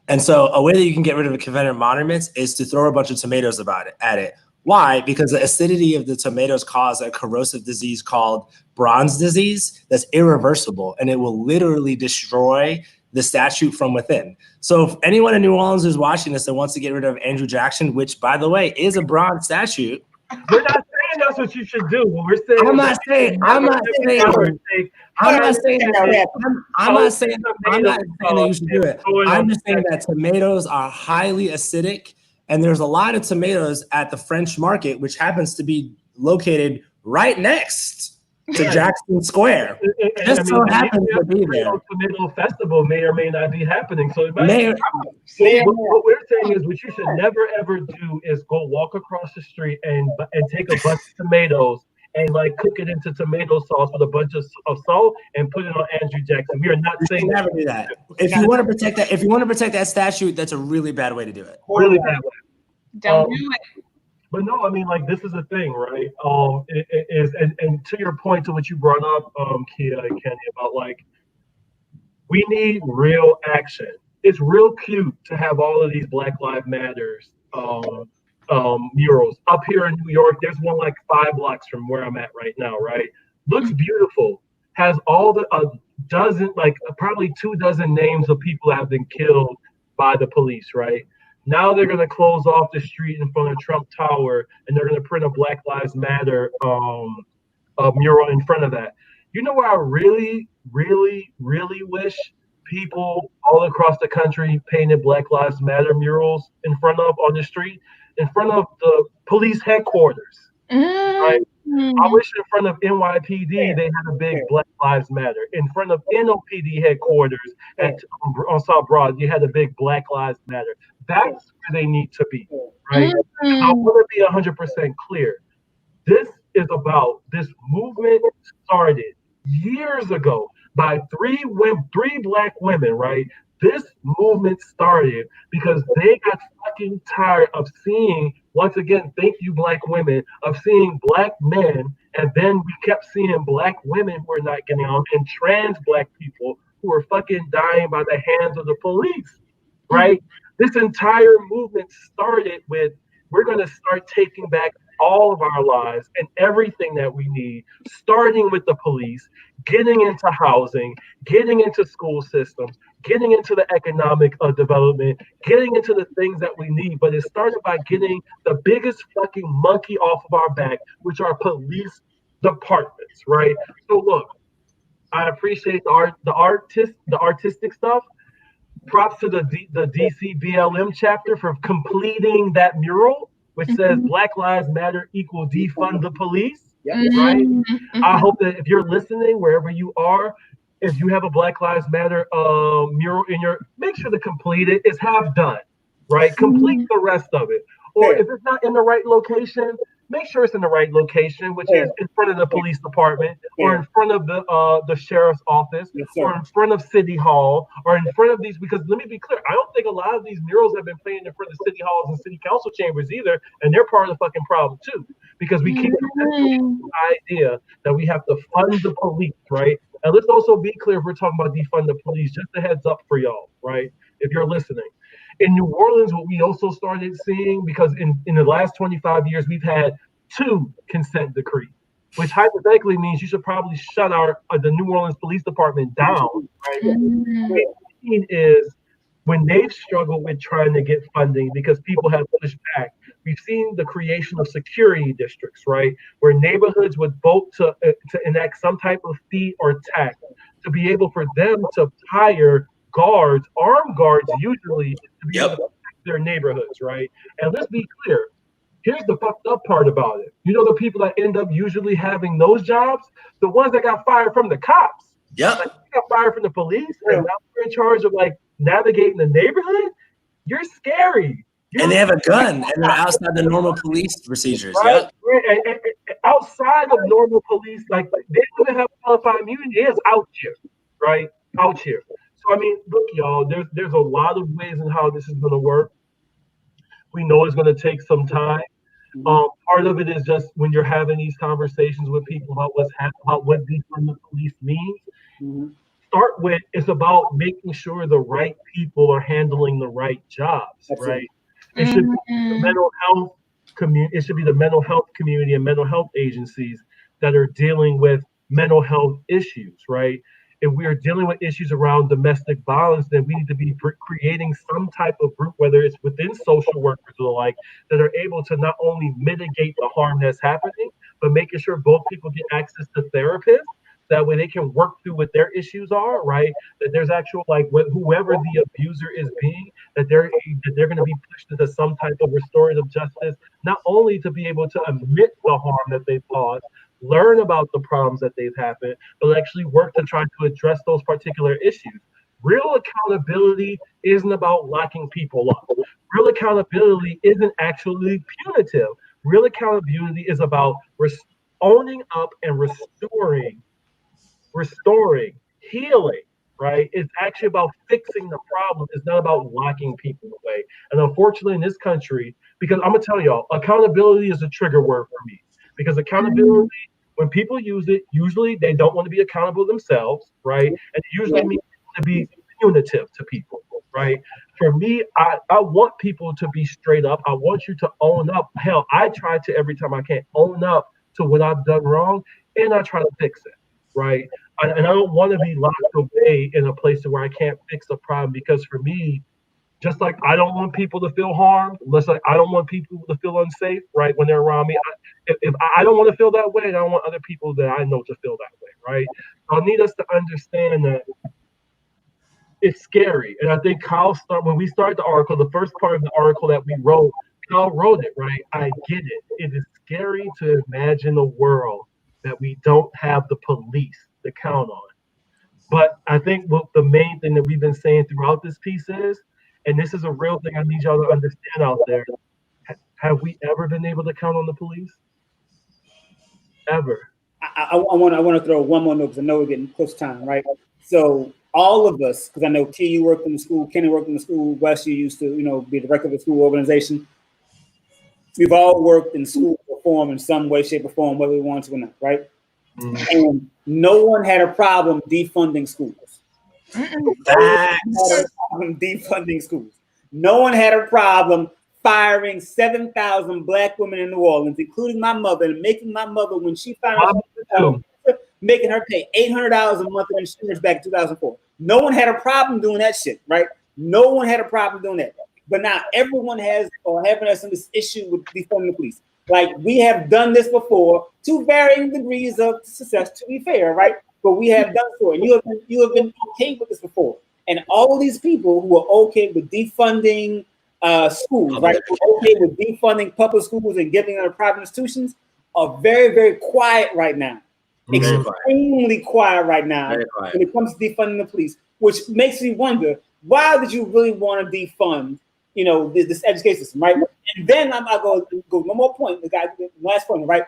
And so a way that you can get rid of the Confederate monuments is to throw a bunch of tomatoes at it. Why? Because the acidity of the tomatoes cause a corrosive disease called bronze disease that's irreversible, and it will literally destroy the statue from within. So if anyone in New Orleans is watching this and wants to get rid of Andrew Jackson, which by the way is a bronze statue, we're not saying that's what you should do. We're saying I'm not saying that you should do it. I'm just saying that tomatoes are highly acidic, and there's a lot of tomatoes at the French Market, which happens to be located right next to Jackson Square. Just so happens to be there. Tomato festival may or may not be happening. So what we're saying is, what you should never ever do is go walk across the street and take a bunch of tomatoes and like cook it into tomato sauce with a bunch of salt and put it on Andrew Jackson. We are not saying never do that. If you want to protect that statue, that's a really bad way to do it. Really bad way. Don't do it. But no, I mean, like, this is the thing, right? It is, and to your point, to what you brought up, Kia and Kenny, about like, we need real action. It's real cute to have all of these Black Lives Matters murals up here in New York. There's one like 5 blocks from where I'm at right now, right? Looks beautiful. Has all the dozen, like probably 24 names of people that have been killed by the police, right? Now they're going to close off the street in front of Trump Tower, and they're going to print a Black Lives Matter mural in front of that. You know where I really, really, really wish people all across the country painted Black Lives Matter murals in front of on the street? In front of the police headquarters. Right? I wish in front of NYPD they had a big Black Lives Matter. In front of NOPD headquarters on South Broad, you had a big Black Lives Matter. That's where they need to be, right? I want to be 100% clear. This movement started years ago by three Black women, right? This movement started because they got fucking tired of seeing, once again, thank you, Black women, of seeing Black men, and then we kept seeing Black women who are not getting on, and trans Black people who are fucking dying by the hands of the police, right? This entire movement started with, we're going to start taking back all of our lives and everything that we need, starting with the police, getting into housing, getting into school systems, getting into the economic development, getting into the things that we need. But it started by getting the biggest fucking monkey off of our back, which are police departments, right? So look, I appreciate the artistic stuff. Props to the DC BLM chapter for completing that mural, which says Black Lives Matter equal defund the police, right? I hope that if you're listening, wherever you are, if you have a Black Lives Matter mural in make sure to complete it. It's half done, right? Complete the rest of it. Or if it's not in the right location, make sure it's in the right location, which is in front of the police department, or in front of the sheriff's office, or in front of City Hall, or in front of these, because let me be clear, I don't think a lot of these murals have been playing in front of city halls and city council chambers either, and they're part of the fucking problem too, because we keep the idea that we have to fund the police, right? And let's also be clear, if we're talking about defund the police, just a heads up for y'all, right? If you're listening. In New Orleans, what we also started seeing, because in the last 25 years, we've had 2 consent decrees, which hypothetically means you should probably shut the New Orleans Police Department down, right? What we've seen is when they've struggled with trying to get funding because people have pushed back, we've seen the creation of security districts, right? Where neighborhoods would vote to enact some type of fee or tax to be able for them to hire guards, armed guards usually, to be able to protect their neighborhoods, right? And let's be clear, here's the fucked up part about it. You know the people that end up usually having those jobs? The ones that got fired from the cops. Yeah. Like, they got fired from the police, and now they're in charge of like navigating the neighborhood. you're scary. And they have a gun, and they're outside the normal police procedures. Right? Yep. And outside of normal police, like they don't even have qualified immunity. It's out here, right? Out here. So I mean, look, y'all. There's a lot of ways in how this is going to work. We know it's going to take some time. Part of it is just when you're having these conversations with people about what defund the police means. Start with it's about making sure the right people are handling the right jobs, right? It should be the mental health community. It should be the mental health community and mental health agencies that are dealing with mental health issues, right? If we are dealing with issues around domestic violence, then we need to be creating some type of group, whether it's within social workers or the like, that are able to not only mitigate the harm that's happening, but making sure both people get access to therapists. That way they can work through what their issues are, right? That there's actual, like, whoever the abuser is being, that they're going to be pushed into some type of restorative justice, not only to be able to admit the harm that they've caused, learn about the problems that they've happened, but actually work to try to address those particular issues. Real accountability isn't about locking people up. Real accountability isn't actually punitive. Real accountability is about owning up and restoring, healing, right? It's actually about fixing the problem. It's not about locking people away. And unfortunately in this country, because I'm gonna tell y'all, accountability is a trigger word for me. Because accountability, when people use it, usually they don't want to be accountable themselves, right? And it usually means to be punitive to people, right? For me, I want people to be straight up. I want you to own up. Hell, I try to every time I can own up to what I've done wrong, and I try to fix it, right? And I don't want to be locked away in a place where I can't fix a problem, because for me, just like I don't want people to feel harmed, just like I don't want people to feel unsafe, right, when they're around me. If I don't want to feel that way, I don't want other people that I know to feel that way, right? So I need us to understand that it's scary. And I think when we started the article, the first part of the article that we wrote, Kyle wrote it, right? I get it. It is scary to imagine a world that we don't have the police to count on. But I think what the main thing that we've been saying throughout this piece is, and this is a real thing I need y'all to understand out there, have we ever been able to count on the police? Ever? I want to throw one more note because I know we're getting close to time, right? So all of us, because I know Key, you worked in the school, Kenny worked in the school, Wes, you used to, be director of the school organization. We've all worked in school reform in some way, shape, or form, whether we want to or not, right? And no one had a problem defunding schools. Defunding schools. No one had a problem firing 7,000 Black women in New Orleans, including my mother, and making my mother, when she found out, making her pay $800 a month in insurance back in 2004. No one had a problem doing that shit, right? No one had a problem doing that. But now everyone has, or having us in this issue with defunding the police. Like, we have done this before to varying degrees of success, to be fair, right? But we have done so, and you have been okay with this before. And all of these people who are okay with defunding schools, right? Who are okay with defunding public schools and giving them to private institutions are very, very quiet right now. Extremely quiet right now when it comes to defunding the police, which makes me wonder, why did you really want to defund, this education system, right? And then I'll go one more point, the last point, right?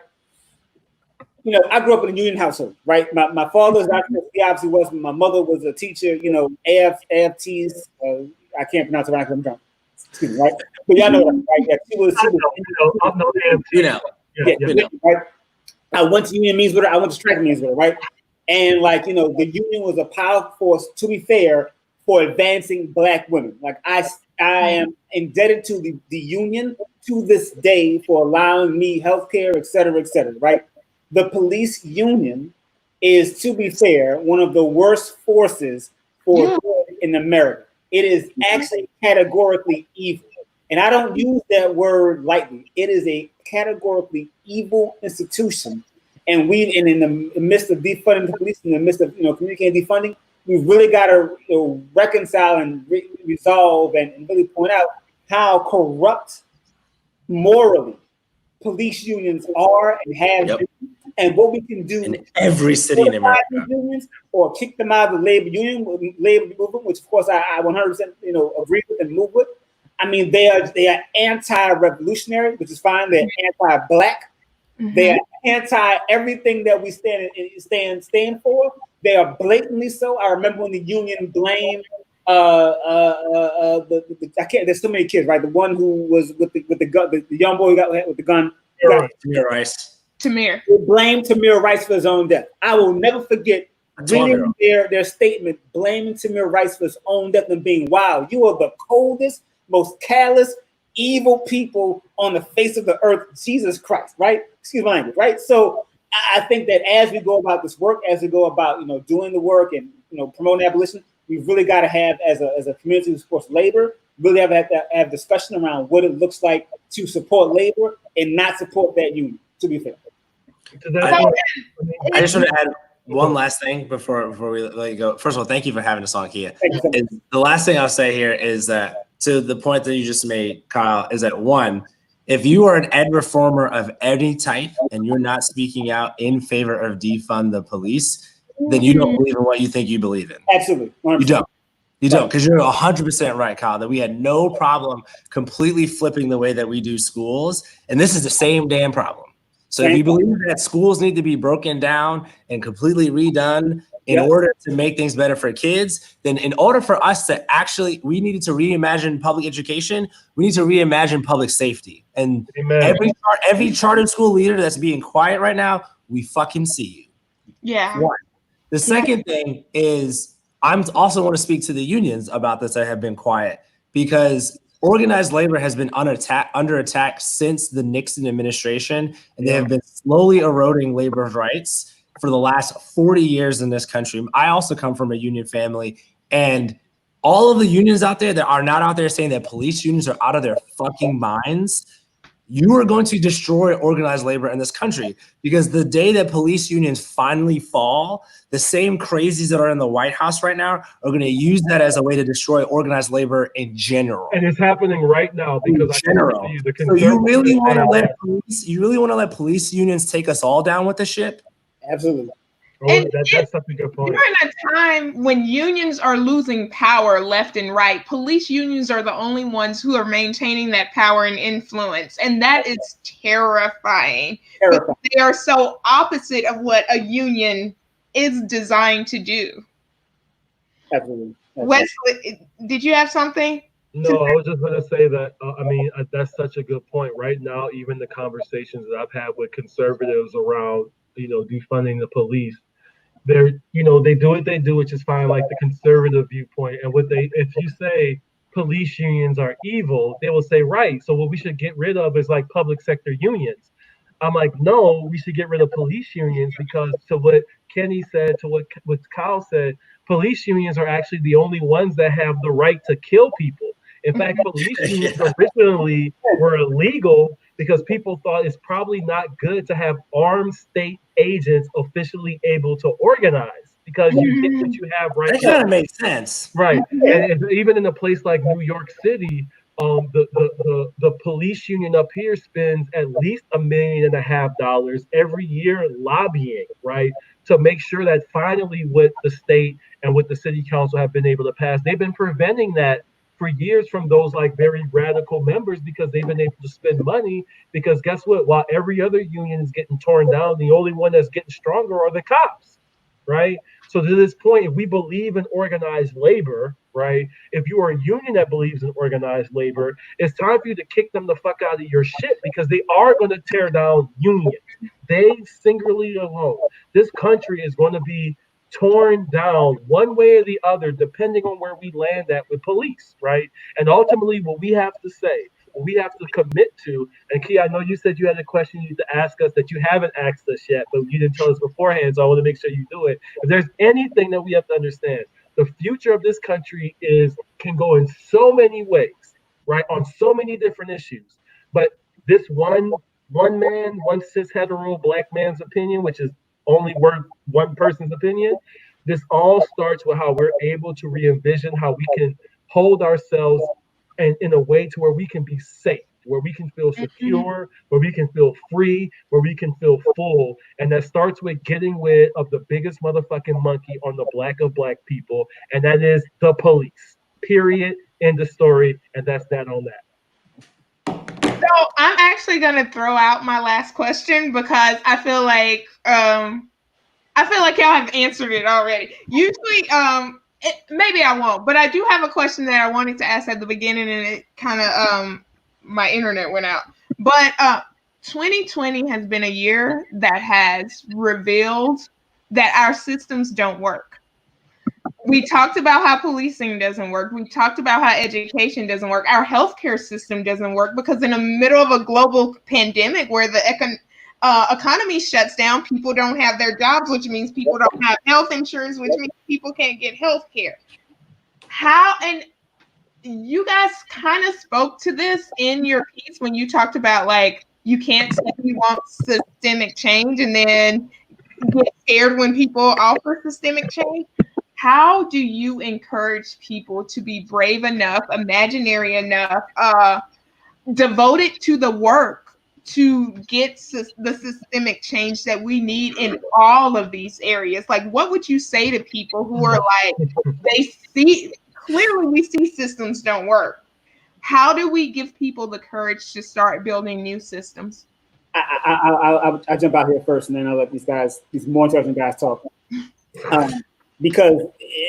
I grew up in a union household, right? My father's he obviously was. My mother was a teacher, AFTs. I can't pronounce it right. I'm drunk. Excuse me, right? But y'all know that, right? Yeah, she was. I know AFT. Right? I went to union meetings with her. I went to strike meetings with her, right? And the union was a powerful force, to be fair, for advancing Black women. Like, I am indebted to the union to this day for allowing me healthcare, et cetera, right? The police union is, to be fair, one of the worst forces for good in America. It is actually categorically evil. And I don't use that word lightly. It is a categorically evil institution. And in the midst of defunding the police, in the midst of communicating defunding, we've really got to reconcile and resolve and really point out how corrupt morally police unions are and have been, and what we can do in every city in America, unions, or kick them out of the labor movement, which of course I 100% agree with and move with. I mean, they are anti-revolutionary, which is fine. They're anti-black. They are anti everything that we stand for. They are blatantly so. I remember when the union blamed I can't. There's so many kids, right? The one who was with the gun, the young boy who got with the gun. Tamir Rice. Tamir. They blamed Tamir Rice for his own death. I will never forget reading their statement blaming Tamir Rice for his own death and being, wow, you are the coldest, most callous, evil people on the face of the earth. Jesus Christ, right? Excuse my language, right? So I think that as we go about this work, as we go about doing the work and promoting abolition, we've really got to have as a community who supports labor, really have to have discussion around what it looks like to support labor and not support that union. To be fair. I just want to add one last thing before we let you go. First of all, thank you for having us on, Kia. The last thing I'll say here is that, to the point that you just made, Kyle, is that one, if you are an ed reformer of any type and you're not speaking out in favor of defund the police, then you don't believe in what you think you believe in. Absolutely. 100%. You don't. You don't, because you're 100% right, Kyle, that we had no problem completely flipping the way that we do schools. And this is the same damn problem. So if you believe that schools need to be broken down and completely redone in order to make things better for kids, then in order for us to we needed to reimagine public education, we need to reimagine public safety. And every charter school leader that's being quiet right now, we fucking see you. Yeah. One. The second thing is, I'm also want to speak to the unions about this that have been quiet, because organized labor has been under attack since the Nixon administration, and they have been slowly eroding labor's rights for the last 40 years in this country. I also come from a union family, and all of the unions out there that are not out there saying that police unions are out of their fucking minds, you are going to destroy organized labor in this country, because the day that police unions finally fall, the same crazies that are in the White House right now are going to use that as a way to destroy organized labor in general. And it's happening right now because so you really want to let police unions take us all down with the ship? Absolutely. That's such a good point. During a time when unions are losing power left and right, police unions are the only ones who are maintaining that power and influence. And that is terrifying. Because they are so opposite of what a union is designed to do. Absolutely. Wesley, did you have something? No, I was just going to say that, that's such a good point. Right now, even the conversations that I've had with conservatives around, defunding the police, they do what they do, which is fine, like the conservative viewpoint. And if you say police unions are evil, they will say, right, so what we should get rid of is like public sector unions. I'm like, no, we should get rid of police unions, because to what Kenny said, to what Kyle said, police unions are actually the only ones that have the right to kill people. In fact, police unions originally were illegal because people thought it's probably not good to have armed state agents officially able to organize, because you get what you have right now. That kind of makes sense. Right. And even in a place like New York City, the police union up here spends at least $1.5 million every year lobbying, right, to make sure that finally what the state and what the city council have been able to pass, they've been preventing that for years from those like very radical members, because they've been able to spend money. Because guess what? While every other union is getting torn down, the only one that's getting stronger are the cops, right? So to this point, if we believe in organized labor, right? If you are a union that believes in organized labor, it's time for you to kick them the fuck out of your shit, because they are going to tear down unions. They singularly alone. This country is going to be torn down one way or the other, depending on where we land at with police, right? And ultimately, what we have to say, what we have to commit to, and Kia, I know you said you had a question you need to ask us that you haven't asked us yet, but you didn't tell us beforehand, so I want to make sure you do it. If there's anything that we have to understand, the future of this country can go in so many ways, right? On so many different issues. But this one man, one cis hetero black man's opinion, which is only worth one person's opinion, this all starts with how we're able to re-envision how we can hold ourselves in a way to where we can be safe, where we can feel secure, where we can feel free, where we can feel full. And that starts with getting rid of the biggest motherfucking monkey on the black of black people, and that is the police. Period. End of story. And that's that on that. So I'm actually gonna throw out my last question because I feel like y'all have answered it already. Usually, maybe I won't, but I do have a question that I wanted to ask at the beginning, and it kind of my internet went out. But 2020 has been a year that has revealed that our systems don't work. We talked about how policing doesn't work. We talked about how education doesn't work. Our healthcare system doesn't work because in the middle of a global pandemic where the economy shuts down, people don't have their jobs, which means people don't have health insurance, which means people can't get health care. And you guys kind of spoke to this in your piece when you talked about, like, you can't say you want systemic change and then get scared when people offer systemic change. How do you encourage people to be brave enough, imaginary enough, devoted to the work to get the systemic change that we need in all of these areas? Like, what would you say to people who are like, clearly we see systems don't work? How do we give people the courage to start building new systems? I'll jump out here first, and then I'll let these more interesting guys talk. Because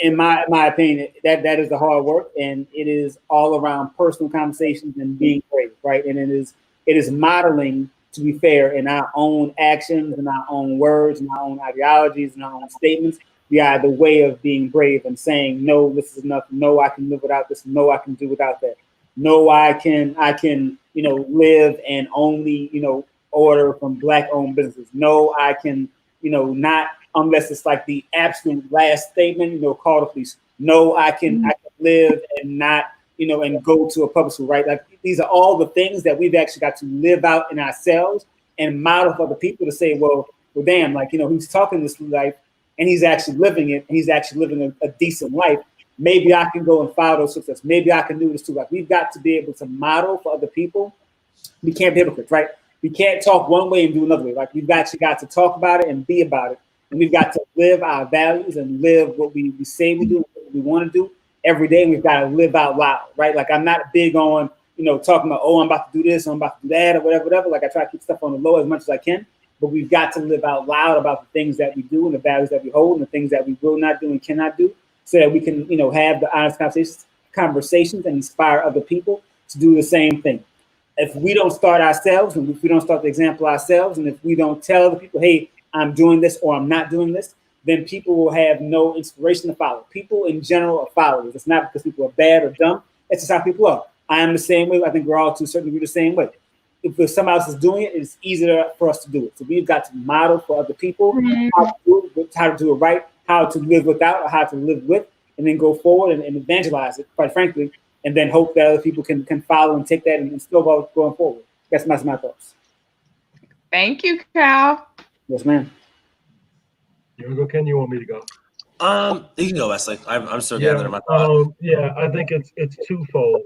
in my opinion, that is the hard work, and it is all around personal conversations and being brave, right? And it is modeling, to be fair, in our own actions, in our own words, in our own ideologies, in our own statements. We are the way of being brave and saying, no, this is enough. No, I can live without this. No, I can do without that. No, I can, live and only, order from Black-owned businesses. No, I can, not, unless it's like the absolute last statement, call the police. No, I can live and not, and go to a public school, right? Like, these are all the things that we've actually got to live out in ourselves and model for other people to say, well, damn, like, he's talking this life and he's actually living it, and he's actually living a decent life. Maybe I can go and follow those success. Maybe I can do this too. Like, we've got to be able to model for other people. We can't be hypocrites, right? We can't talk one way and do another way. Like, we've actually got to talk about it and be about it. And we've got to live our values and live what we say we do, what we want to do every day. We've got to live out loud, right? Like, I'm not big on, talking about, oh, I'm about to do this, I'm about to do that, or whatever. Like, I try to keep stuff on the low as much as I can. But we've got to live out loud about the things that we do and the values that we hold and the things that we will not do and cannot do, so that we can, have the honest conversations and inspire other people to do the same thing. If we don't start ourselves, and if we don't start the example ourselves, and if we don't tell other people, hey, I'm doing this or I'm not doing this, then people will have no inspiration to follow. People in general are followers. It's not because people are bad or dumb. It's just how people are. I am the same way. I think we're all to a certain degree the same way. If somebody else is doing it, it's easier for us to do it. So we've got to model for other people how to do it right, how to live without, or how to live with, and then go forward and evangelize it, quite frankly, and then hope that other people can follow and take that and still going forward. That's my thoughts. Thank you, Kyle. Yes, ma'am. You want to go, Ken? You want me to go? You can go, Wesley. I'm still gathering my thoughts. I think it's twofold.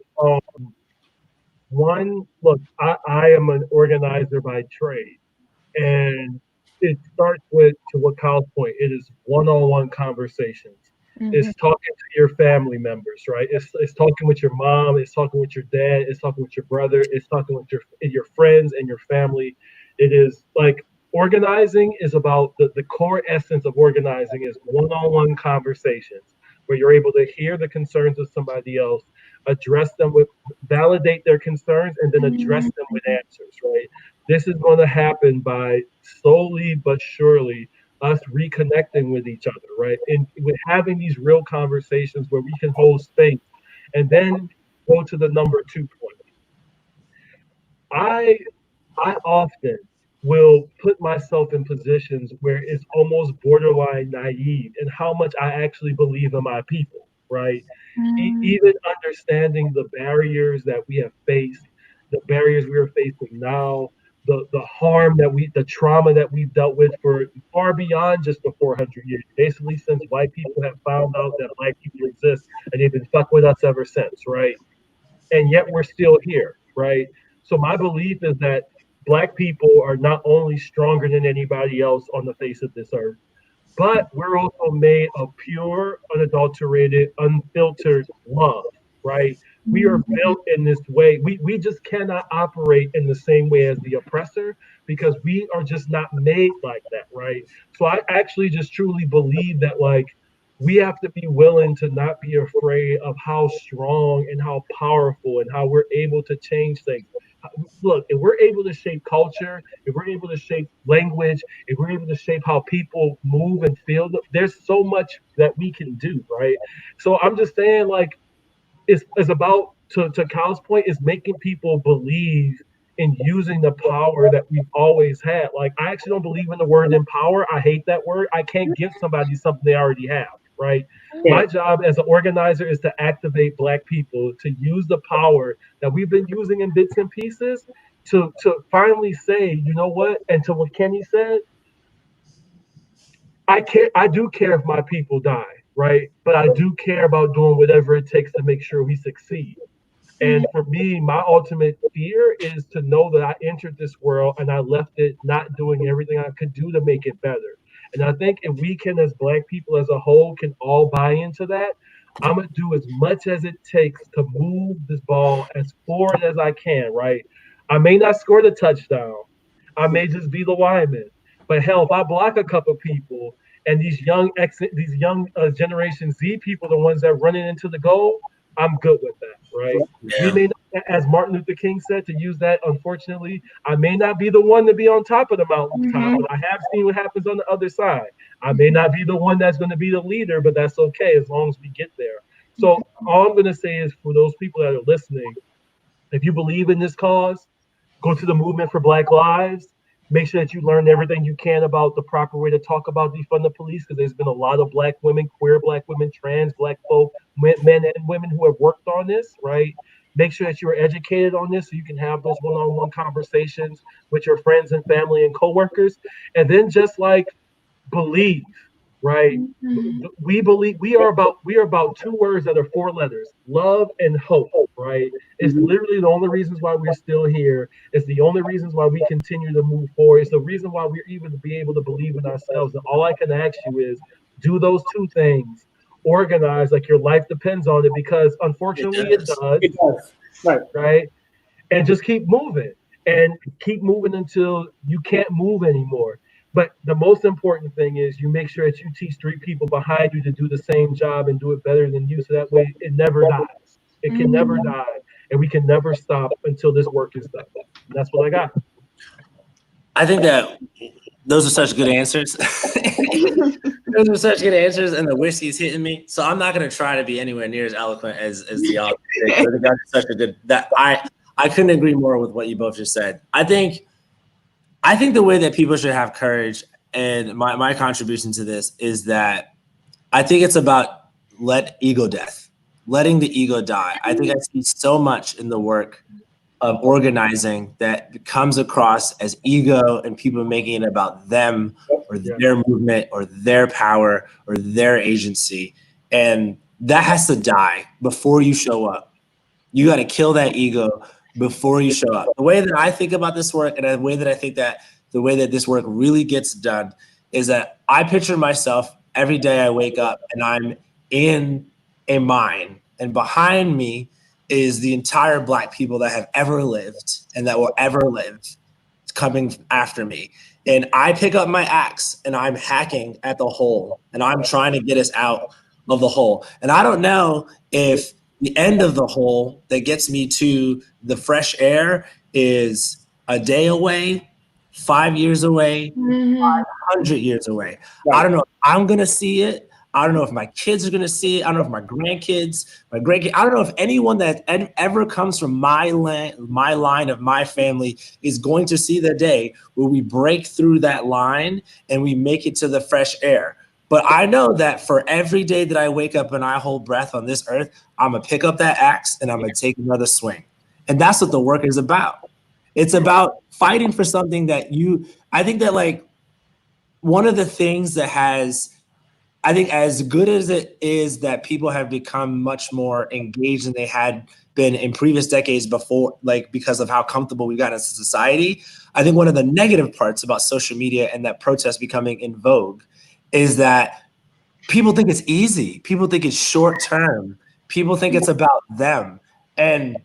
One, look, I am an organizer by trade, and it starts with, to what Kyle's point, it is one-on-one conversations. Mm-hmm. It's talking to your family members, right? It's talking with your mom, it's talking with your dad, it's talking with your brother, it's talking with your friends and your family. It is like, organizing is about the core essence of organizing is one-on-one conversations where you're able to hear the concerns of somebody else, address them validate their concerns, and then address them with answers, right? This is going to happen by slowly but surely us reconnecting with each other, right? And with having these real conversations where we can hold space. And then go to the number 2 point. I often will put myself in positions where it's almost borderline naive in how much I actually believe in my people, right? Even understanding the barriers that we have faced, the barriers we are facing now, the harm the trauma that we've dealt with for far beyond just the 400 years, basically since white people have found out that black people exist, and they've been fucked with us ever since, right? And yet we're still here, right? So my belief is that Black people are not only stronger than anybody else on the face of this earth, but we're also made of pure, unadulterated, unfiltered love, right? We are built in this way. We just cannot operate in the same way as the oppressor because we are just not made like that, right? So I actually just truly believe that like we have to be willing to not be afraid of how strong and how powerful and how we're able to change things. Look, if we're able to shape culture, if we're able to shape language, if we're able to shape how people move and feel, there's so much that we can do, right? So I'm just saying, like, it's about to Kyle's point, is making people believe in using the power that we've always had. Like, I actually don't believe in the word empower. I hate that word. I can't give somebody something they already have, right? Yeah. My job as an organizer is to activate Black people to use the power that we've been using in bits and pieces to finally say, you know what? And to what Kenny said, I do care if my people die, right? But I do care about doing whatever it takes to make sure we succeed. And for me, my ultimate fear is to know that I entered this world and I left it not doing everything I could do to make it better. And I think if we can, as Black people as a whole, can all buy into that, I'm gonna do as much as it takes to move this ball as forward as I can. Right? I may not score the touchdown. I may just be the lineman. But hell, if I block a couple people and these young Generation Z people, the ones that are running into the goal, I'm good with that, right? We Yeah. may not, as Martin Luther King said, to use that, unfortunately, I may not be the one to be on top of the mountaintop, but I have seen what happens on the other side. I may not be the one that's going to be the leader, but that's okay as long as we get there. So all I'm going to say is for those people that are listening, if you believe in this cause, go to the movement for Black Lives. Make sure that you learn everything you can about the proper way to talk about defund the police, because there's been a lot of Black women, queer Black women, trans Black folk, men and women who have worked on this, right? Make sure that you are educated on this so you can have those one-on-one conversations with your friends and family and coworkers. And then just like believe, right? We are about two words that are four letters: love and hope, right? It's literally the only reasons why we're still here. It's the only reasons why we continue to move forward. It's the reason why we're even be able to believe in ourselves. And all I can ask you is do those two things. Organize like your life depends on it, because unfortunately it does. does, It does. Right. right? And just keep moving and keep moving until you can't move anymore. But the most important thing is you make sure that you teach three people behind you to do the same job and do it better than you. So that way it never dies. It can never die. And we can never stop until this work is done. And that's what I got. I think that those are such good answers. Those are such good answers, and the whiskey's hitting me. So I'm not going to try to be anywhere near as eloquent as the other. I think that's such a good that I couldn't agree more with what you both just said. I think the way that people should have courage, and my contribution to this is that I think it's about letting the ego die. I think I see so much in the work of organizing that comes across as ego and people making it about them or their movement or their power or their agency. And that has to die before you show up. You got to kill that ego before you show up. The way that I think about this work, and the way that I think that the way that this work really gets done, is that I picture myself every day I wake up and I'm in a mine, and behind me is the entire Black people that have ever lived and that will ever live coming after me. And I pick up my axe and I'm hacking at the hole and I'm trying to get us out of the hole. And I don't know if the end of the hole that gets me to the fresh air is a day away, 5 years away, 500 years away. I don't know if I'm going to see it. I don't know if my kids are going to see it. I don't know if my grandkids, my great-kids, I don't know if anyone that ever comes from my line of my family is going to see the day where we break through that line and we make it to the fresh air. But I know that for every day that I wake up and I hold breath on this earth, I'm going to pick up that axe and I'm going to take another swing. And that's what the work is about. It's about fighting for something that I think that like one of the things that has, I think as good as it is that people have become much more engaged than they had been in previous decades before, like because of how comfortable we got as a society, I think one of the negative parts about social media and that protest becoming in vogue is that people think it's easy. People think it's short term. People think it's about them. And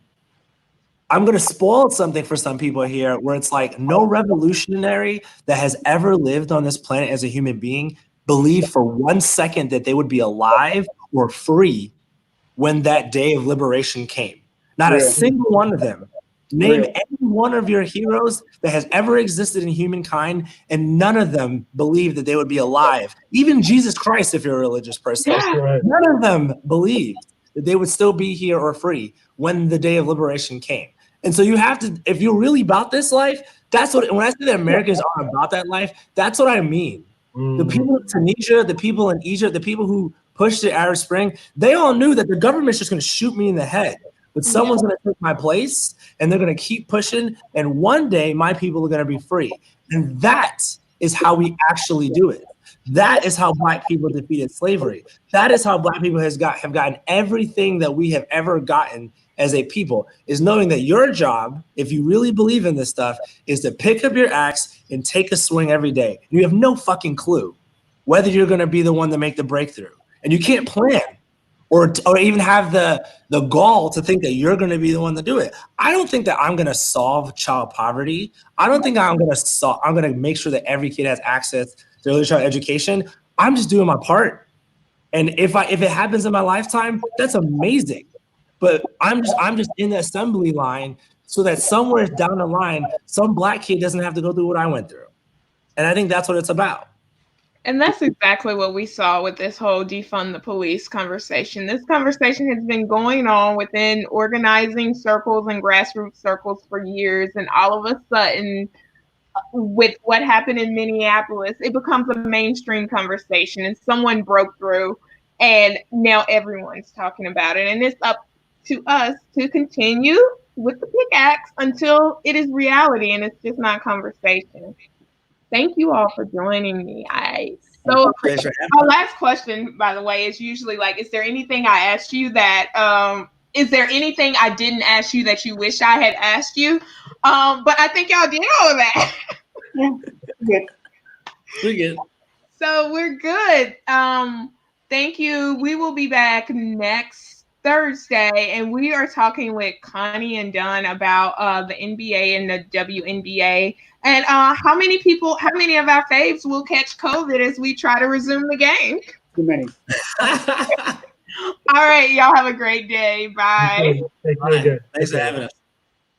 I'm going to spoil something for some people here where it's like no revolutionary that has ever lived on this planet as a human being believed for 1 second that they would be alive or free when that day of liberation came. Not a single one of them. Name any one of your heroes that has ever existed in humankind, and none of them believed that they would be alive. Even Jesus Christ, if you're a religious person, none of them believed that they would still be here or free when the day of liberation came. And so you have to, if you're really about this life, that's what, when I say that Americans aren't about that life, that's what I mean. The people in Tunisia, the people in Egypt, the people who pushed the Arab Spring, they all knew that the government's just going to shoot me in the head. But someone's going to take my place, and they're going to keep pushing, and one day my people are going to be free. And that is how we actually do it. That is how Black people defeated slavery. That is how Black people have gotten everything that we have ever gotten as a people, is knowing that your job, if you really believe in this stuff, is to pick up your axe and take a swing every day. You have no fucking clue whether you're going to be the one to make the breakthrough. And you can't plan or even have the gall to think that you're going to be the one to do it. I don't think that I'm going to solve child poverty. I don't think I'm going to make sure that every kid has access to early child education. I'm just doing my part. And if it happens in my lifetime, that's amazing. But I'm just in the assembly line so that somewhere down the line, some Black kid doesn't have to go through what I went through. And I think that's what it's about. And that's exactly what we saw with this whole defund the police conversation. This conversation has been going on within organizing circles and grassroots circles for years. And all of a sudden, with what happened in Minneapolis, it becomes a mainstream conversation and someone broke through and now everyone's talking about it. And it's up to us to continue with the pickaxe until it is reality and it's just not conversation. Thank you all for joining me. I so appreciate it. My last question, by the way, is usually like, is there anything I asked you that is there anything I didn't ask you that you wish I had asked you? But I think y'all did all of that. We're good. So we're good. Thank you. We will be back next Thursday, and we are talking with Connie and Dunn about the NBA and the WNBA. And how many of our faves will catch COVID as we try to resume the game? Too many. All right, y'all have a great day. Bye. Thanks for having us.